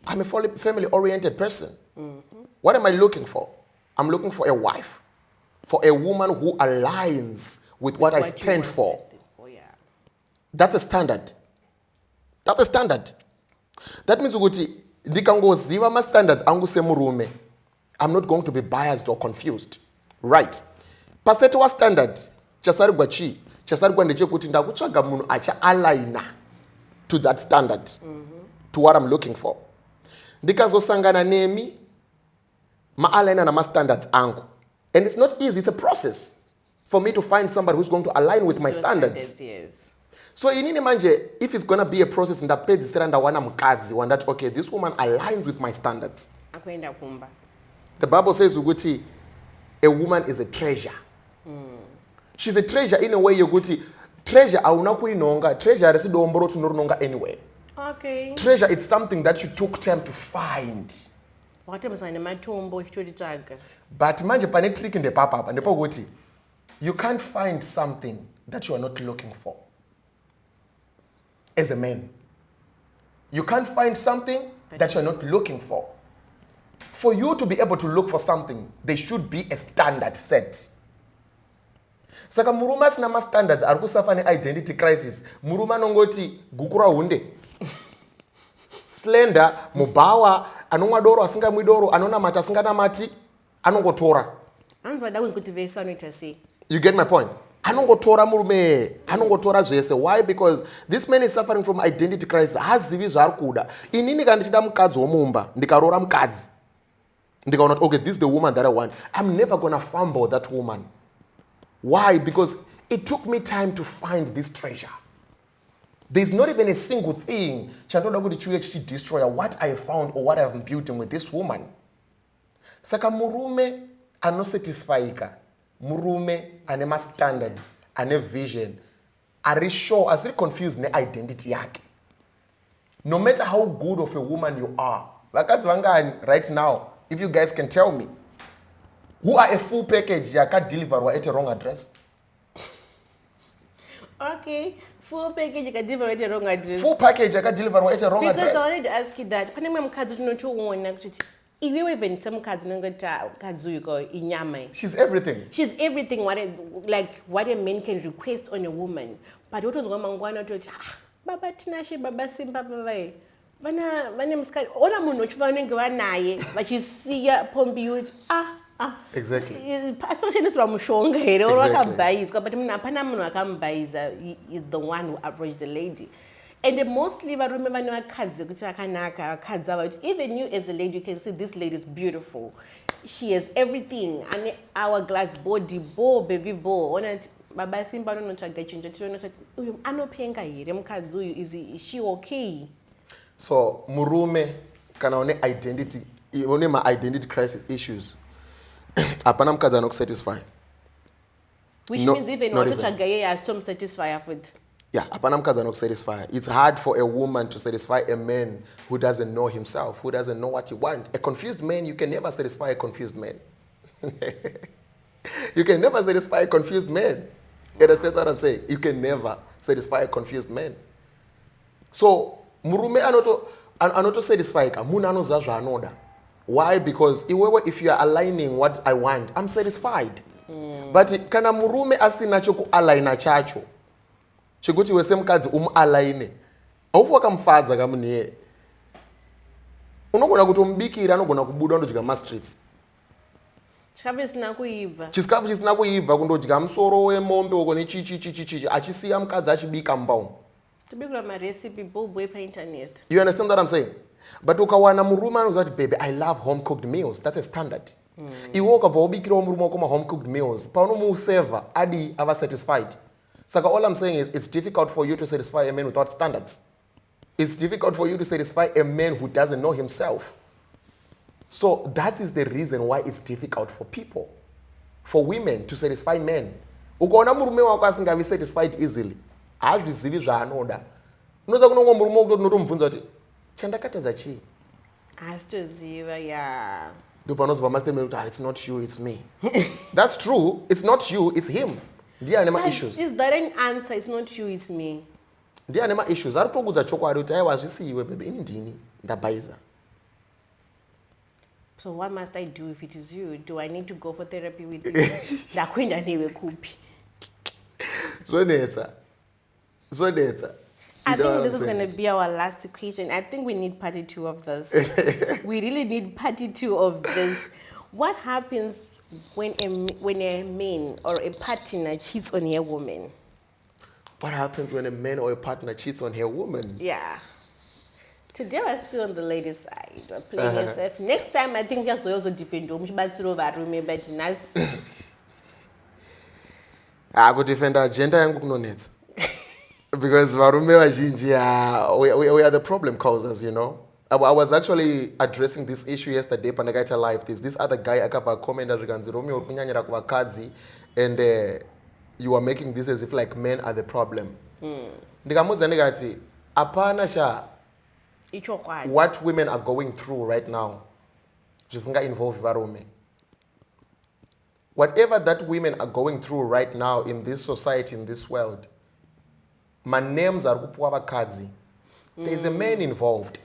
I'm a family oriented person. What am I looking for? I'm looking for a wife, for a woman who aligns with what I stand for. Yeah. That's a standard. That's a standard. That means ndikangoziva ma standards angu semurume, I'm not going to be biased or confused. Right. Pasete wa standard chasarigwa chi chasarigwa ndechekuti ndakutsvaga munhu acha aligna to that standard, to what I'm looking for. Ndikazosangana nemi ma-aligna nama standards angu. And it's not easy, it's a process for me to find somebody who's going to align with my standards. Yes. So inini manje, if it's going to be a process, ndapedzisira ndawana mukadzi that okay, this woman aligns with my standards. Akuenda kumba. The Bible says ukuthi a woman is a treasure. She's a treasure in a way yokuthi treasure auna kuinonga, treasure residombo rotunonga anyway. Okay. Treasure, it's something that you took time to find. wakatambisa nematombo uchitotitsvaga. But manje pane trick ndepapapa ndepokuti you can't find something that you are not looking for as a man. You can't find something that you are not looking for. For you to be able to look for something, there should be a standard set. Saka murume asina ma-standards ari kusafa ne-identity crisis. Murume anongoti guku rahunde, slender, mubawa, anomwa doro asingamwi doro, anonamata asinganamati, anongotora. Anzvada kunzi kuti vese vanoita sei. You get my point? Anongotora murume, anongotora zvese. Why? Because this man is suffering from identity crisis. Hazivi zvaari kuda. Inini kana ndichida mukadzi womumba, ndikaroora mukadzi, ndikaona kuti okay, this is the woman that I want, I'm never gonna fumble that woman. Why? Because it took me time to find this treasure. There's not even a single thing chandoda kuti chiuye chichidestroy what I found or what I've building with this woman. Saka murume anosatisfyika, murume ane ma-standards, ane vision, ari sure, asiri confused ne-identity yake. No matter how good of a woman you are, vakadzi vangani right now, if you guys can tell me, who are a full package yakadeliverwa at a wrong address? Okay, full package yakadeliverwa at a wrong address. Full package yakadeliverwa at a wrong address. Because I wanted to ask you that, pane mwe mukadzi unotoona kuti iwewe even semukadzi unongoti mukadzi uyu ko inyama. She's everything. She's everything what a man can request on a woman. But wotonzwa mangwana utoti baba tinashe baba simba baba. Vane musikali ona munhu uchiva unenge vanaye vachisiya pombi yuti Exactly. Asoshandisirwa mushonga here or wakabhayizwa, but munhu hapana munhu akamubhayiza is the one who approached the lady. And mostly varume vane vakadzi kuti vakanaka, vakadzi ava kuti even you as a lady you can see this lady is beautiful. She has everything, ane hourglass body, bo baby bo. Ona kuti baba simba anonotsvaga chinhu chatinoona uyu anopenga here mukadzi uyu is she okay? So murume kana une identity, une ma-identity crisis issues, hapana mukadzi anokusatisfy. Which means even watotsvaga yeye asitomsatisfya futi. Yeah, hapana mukadzi anokusatisfy. It's hard for a woman to satisfy a man who doesn't know himself, who doesn't know what he wants. A confused man, you can never satisfy a confused man. You can never satisfy a confused man. You understand what I'm saying? You can never satisfy a confused man. So murume anotosatisfyika, munhu anoziva zvaanoda. Why? Because if you are aligning what I want, I'm satisfied. But kana murume asina chokualigna chacho, chekuti wese mukadzi umualign, aufu wakamufadza kamunhiye, unogona kutomubikira, anogona kubuda kundodya mastreets. Chikafu chisina kuibva. Chikafu chisina kuibva kundodya musoro wemombe uko nechichi achisiya mukadzi achibika mumba. Tobikura marecipe bobo pa-internet. You understand what I'm saying? But ukawana murume anoziva kuti baby I love home cooked meals, that's a standard. Iwe ukabva wabikirawo murume wako ma-home cooked meals, paunomuseva adi ava satisfied. Saka all I'm saying is it's difficult for you to satisfy a man without standards. It's difficult for you to satisfy a man who doesn't know himself. So that is the reason why it's difficult for people, for women to satisfy men. Ukaona murume wako asingavi satisfied easily, hazvizivi zvaanoda. Unoza kunongwa murume wako unotomubvunza kuti chandakatadza chii? Asitoziva, yeah. Ndipo anozobva mastatement kuti it's not you, it's me. That's true. It's not you, it's him. Ndiye ane ma-issues. Is that an answer? It's not you, it's me. Ndiye ane ma-issues. Ari kutogudza chokwadi kuti aiwa zvisiiwe baby, ini ndini ndabaiza. So what must I do if it is you? Do I need to go for therapy with you? Ndakwenda newe kupi? Zvonetsa. I think this is going to be our last question. I think we need part 2 of this. We really need part 2 of this. What happens when a man or a partner cheats on a woman? What happens when a man or a partner cheats on her woman? Yeah. Today we're still on the ladies' side. We're playing yourself. Next time I think you're also defend varume, but nas. Kudefend agenda yangu kunonetsa. Because varume vazhinji we are the problem causers, you know. I was actually addressing this issue yesterday pandakaita live. There's this other guy akapa comment zvikanzi Romeo uri kunyanyira kuvakadzi and you are making this as if like men are the problem. Ndikamudza ndikati apana sha what women are going through right now zvisinga involve varume. Whatever that women are going through right now in this society, in this world, my names are kupuwa vakadzi. There's a man involved.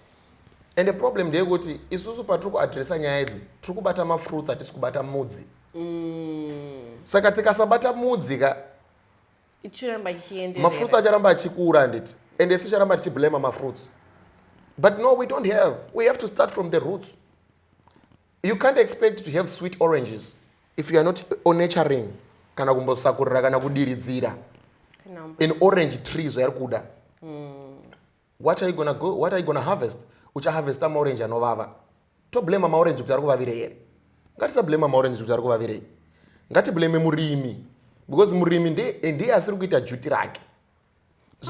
And the problem ndeyekuti isusu patiri kuadresa nyaya idzi tiri kubata mafruits hatisi kubata mudzi. Saka tikasabata mudzi ka mafruits acharamba achikura handiti ende ticharamba tichiblema mafruits. But no, we don't have. We have to start from the roots. You can't expect to have sweet oranges if you are not nurturing kana kumbosakurira kana kudiridzira in orange trees yari kuda. What are you gonna harvest? Ucha harvesta maorange anovava. To blame maorange kuti ari kuvavire here. Ngatisablame maorange kuti ari kuvavire. Ngatiblame murimi because murimi ndiye asiri kuita juti rake.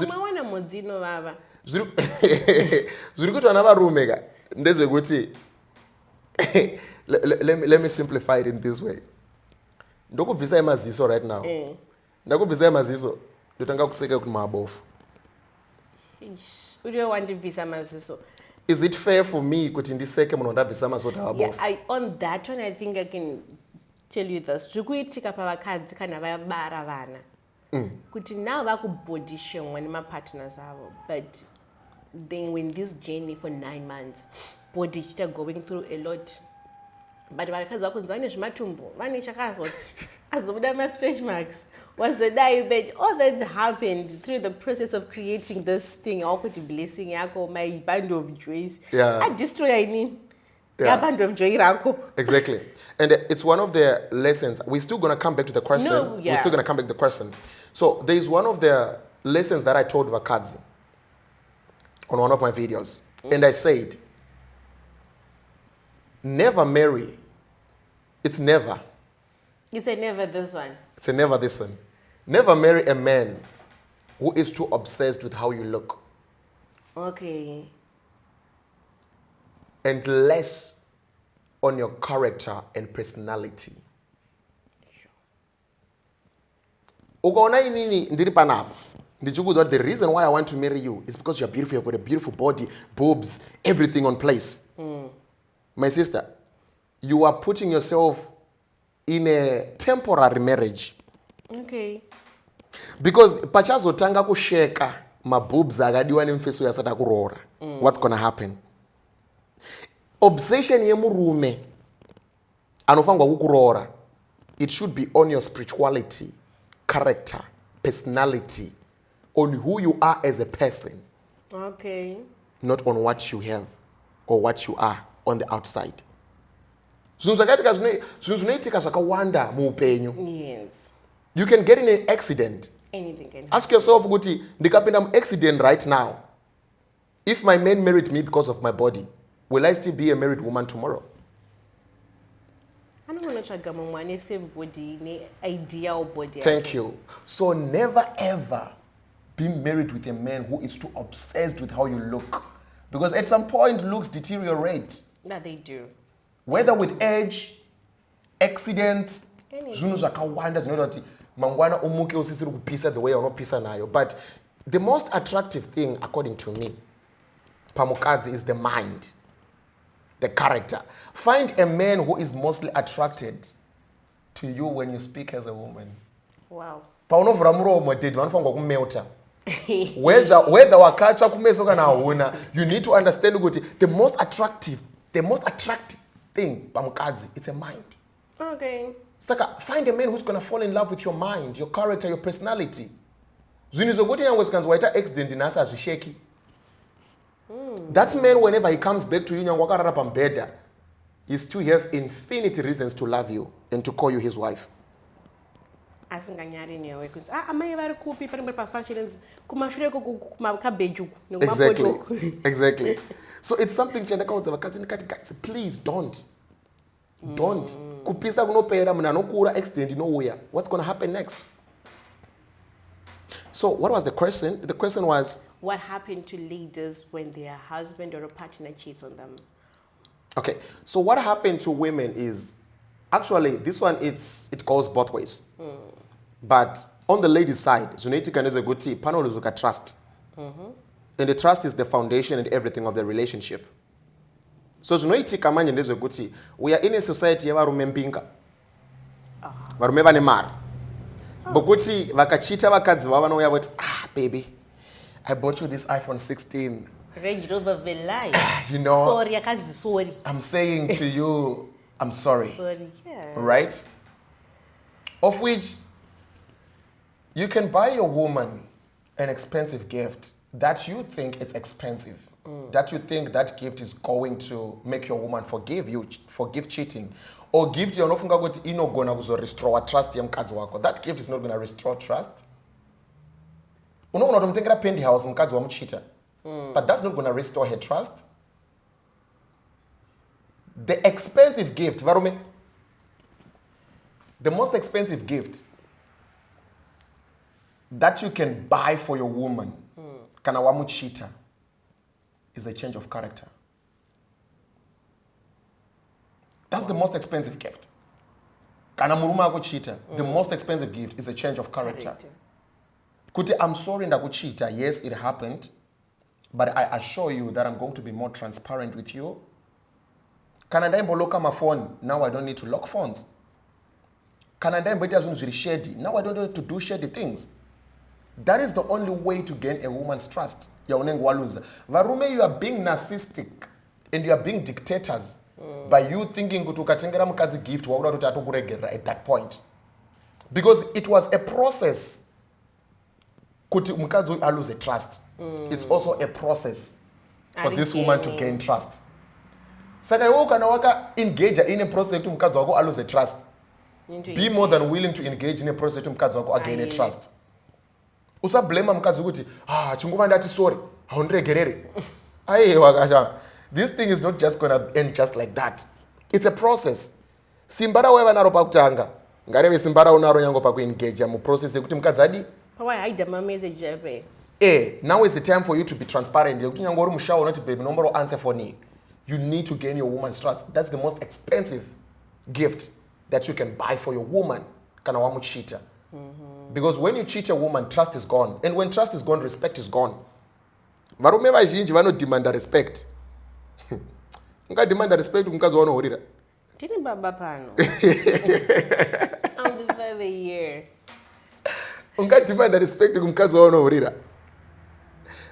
Umawana mudzi inovava. Zviri kuitwa navarume ka ndezvekuti let me simplify it in this way. Ndokubvisai maziso right now. Ndakubvisai maziso ndotanga kuseka kuti mabofu. Wandibvisa maziso. Is it fair for me kuti ndiseke munhu ndabvisa masota abofu? Yeah, on that one I think I can tell you this. Zvikuitika pavakadzi kana vabara vana. Kuti now vakubody shamwa nemapartners avo, but then when this journey for 9 months body chita going through a lot, but vakadzi vakunzi vane zvimatumbu vane chakazoti azobuda ma-stretch marks wazodai, but all that happened through the process of creating this thing akuti blessing yako my band of joys adestroya inini band of joy rako. Exactly. And it's one of the lessons. We're still going to come back to the question. We're still going to come back to the question. So there's one of the lessons that I told vakadzi on one of my videos. And I said, never marry. It's never. It's a never this one. It's a never this one. Never marry a man who is too obsessed with how you look. Okay. And less on your character and personality. Ukaona inini ndiri panapa ndichikuudza the reason why I want to marry you is because you're beautiful, you've got a beautiful body, boobs, everything on place. My sister, you are putting yourself in a temporary marriage. Okay. Because pachazotanga kusheka maboobs akadiwa nemfeso yasata kuroora. What's going to happen? Obsession yemurume anofangwa kukuroora. It should be on your spirituality, character, personality, on who you are as a person. Okay. Not on what you have or what you are on the outside. Zvinhu zvinoitika zvakawanda muupenyu. Yes. You can get in an accident. Anything can happen. Ask yourself kuti ndikapinda mu-accident right now, if my man married me because of my body, will I still be a married woman tomorrow? I don't want to try mumwane same body, ne ideal body. Thank you. So never ever be married with a man who is too obsessed with how you look. Because at some point, looks deteriorate. That they do. Whether with age, accidents, zvinhu zvakawanda zvinoita kuti mangwana umuke usisiri kupisa the way yaunopisa nayo. But the most attractive thing, according to me, pamukadzi, is the mind, the character. Find a man who is mostly attracted to you when you speak as a woman. Wow. Paunovhura muromo dedi vanofanirwa kumeuta. Whether wakacha kumeso kana hauna, you need to understand kuti the most attractive thing pamukadzi, it's a mind. Okay. Saka, find a man who's going to fall in love with your mind, your character, your personality. Zvinhu zvokuti nyangwe zvikanzi waita accident nhasi hazvisheki. That man, whenever he comes back to you, nyangwe wakarara pamubhedha, he still have infinite reasons to love you and to call you his wife. Asinganyari newe kuti amai vari kupi panenge pafunctions kumashure kumakabheji uku Exactly. So it's something chandakaudza vakadzi ndikati guys, please don't kupisa kunopera munhu anokura accident inouya. What's going to happen next? So what was the question? The question was, what happened to ladies when their husband or a partner cheats on them? Okay, so what happened to women is, actually this one, it goes both ways. But on the ladies' side, zvinoitika is a good tip. Panoluzuka trust. And the trust is the foundation and everything of the relationship. so zvinoitika manje ndezvekuti we are in a society yevarume mbinga varume vane mari bokuti vakachita vakadzi vavo vanouya voti baby I bought you this iPhone 16 Range Rover Velar. you know Sorry, I can't be sorry. I'm saying to you I'm sorry. Sorry, yeah. Right? Of which you can buy your woman an expensive gift that you think it's expensive, that you think that gift is going to make your woman forgive you, forgive cheating, or gift yaunofunga kuti inogona kuzorestore trust yemukadzi wako. That gift is not going to restore trust. Unogona kutomutengera penthouse mukadzi wamuchita, but that's not going to restore her trust. The expensive gift, varume, the most expensive gift that you can buy for your woman, kana wamuchita, is a change of character. That's the most expensive gift. Kana murume akuchita, the most expensive gift is a change of character. Kuti, I'm sorry ndakuchita, yes, it happened, but I assure you that I'm going to be more transparent with you. Kana ndaimbo my phone, now I don't need to lock phones. Kana ndaimboita zvinhu zviri shady, now I don't have to do shady things. That is the only way to gain a woman's trust. Yaunenge waluza. Varume, you are being narcissistic and you are being dictators by you thinking kuti ukatengera mukadzi gift wakuda kuti atokuregerera at that point. Because it was a process kuti mukadzi alose trust. It's also a process for this woman to gain trust. Saka iwe kana waka engage in a process kuti mukadzi wako alose trust. Be more than willing to engage in a process kuti mukadzi wako again a trust. Usablame mukadzi kuti chingova ndati sorry haundiregerere. This thing is not just going to end just like that. It's a process. Simba raweva naro pakutanga ngareve simba raunaro nyango pakuengage muprocess yekuti mukadzi adi now is the time for you to be transparent. Yekuti nyango uri mushawo unoti baby nomoro answer for me. You need to gain your woman's trust. That's the most expensive gift that you can buy for your woman kana wamuchita. Because when you cheat a woman, trust is gone. And when trust is gone, respect is gone. Varume vazhinji vanodemanda respect. Ungademanda respect mukadzi wanohorira. Tini baba pano. I'm the father here. Ungademanda respect mukadzi wanohorira.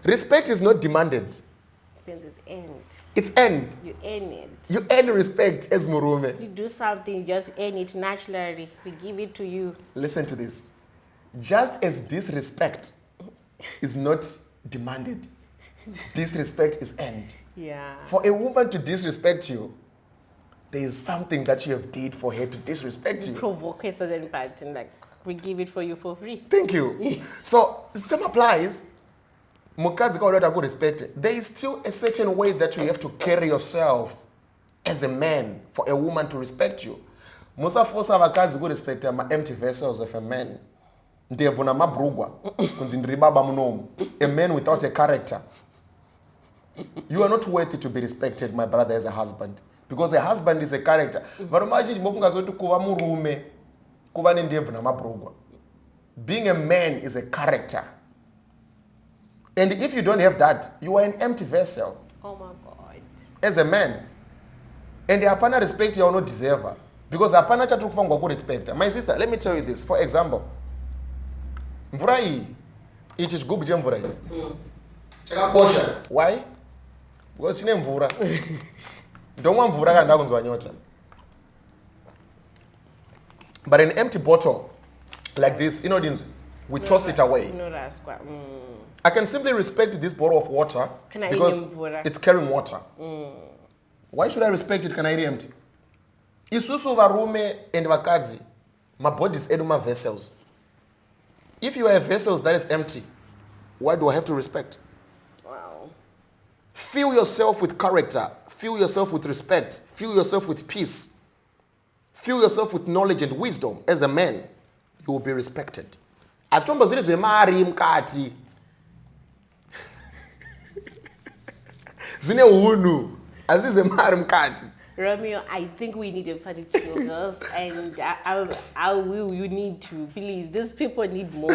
Respect is not demanded. It's earned. It's earned. You earn it. You earn respect as murume. You do something, just earn it naturally. We give it to you. Listen to this. Just as disrespect is not demanded, disrespect is earned. Yeah. For a woman to disrespect you, there is something that you have did for her to disrespect you. Provoke a certain pattern, like we give it for you for free. Thank you. So, same applies. Mukadzi ka respect. There is still a certain way that you have to carry yourself as a man for a woman to respect you. Musa forsa vakadzi ku respect ma empty vessels of a man. Ndevuna mabrugwa kunzi ndiri baba munomu. A man without a character. You are not worthy to be respected, my brother, as a husband. Because a husband is a character. Varumaji mofunga zoti kuva murume kuva nendevuna mabrugwa. Being a man is a character. And if you don't have that, you are an empty vessel. Oh my God. As a man. And hapana respect you not deserve. Because hapana chatukufangwa ku respect. My sister, let me tell you this. For example, mvura iyi ichi chigubu chemvura iyi chakakosha. Why? Because chine mvura. Ndomwa mvura kana ndakunzwa nyota. But an empty bottle like this, we toss it away. I can simply respect this bottle of water because it's carrying water. Why should I respect it? Can I empty? Isusu varume and vakadzi, my bodies edu my vessels. If you have vessels that is empty, why do I have to respect? Wow. Fill yourself with character. Fill yourself with respect. Fill yourself with peace. Fill yourself with knowledge and wisdom. As a man, you will be respected. Atomba zile zvemari mkati. Zvine hunu. Azvize mari mkati. Romeo, I think we need a part two of this, and I will. You need to, please. These people need more.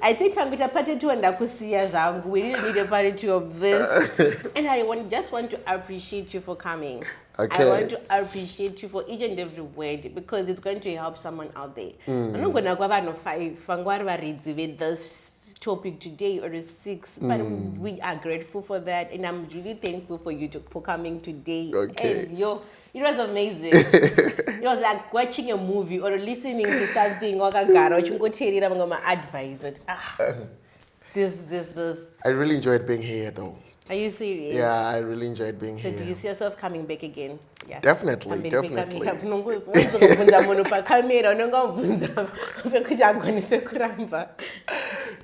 I think I'm going to part two and Akusia Zhang. We really need a part two of this, and just want to appreciate you for coming. Okay. I want to appreciate you for each and every word because it's going to help someone out there. I'm not going to go about no five. With this topic today or a 6, but we are grateful for that, and I'm really thankful for you for coming today. Okay. And it was amazing. It was like watching a movie or listening to something or advise it. This. I really enjoyed being here, though. Are you serious? Yeah, I really enjoyed being So here. do you see yourself coming back again? Yeah. Definitely, definitely.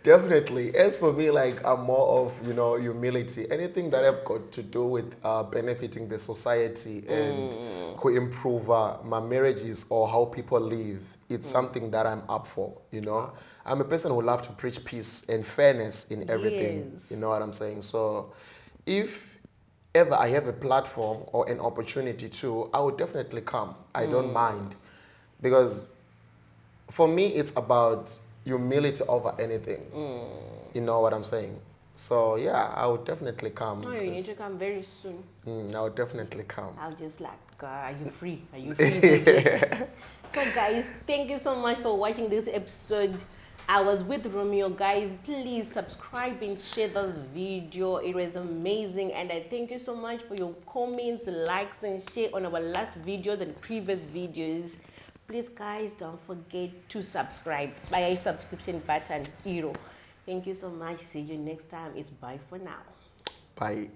Definitely. As for me, like, I'm more of, humility. Anything that I've got to do with benefiting the society and could improve my marriages or how people live, it's something that I'm up for, I'm a person who loves to preach peace and fairness in everything. Yes. You know what I'm saying? So if ever I have a platform or an opportunity to, I would definitely come. I don't mind. Because for me, it's about humility over anything. You know what I'm saying? So yeah, I would definitely come. Oh, you need to come very soon. I would definitely come. I'll just like, are you free? Are you free this week? So guys, thank you so much for watching this episode. I was with Romeo. Guys, please subscribe and share this video. It was amazing, and I thank you so much for your comments, likes, and share on our last videos and previous videos. Please guys, don't forget to subscribe by a subscription button. Thank you so much. See you next time. It's bye for now. Bye.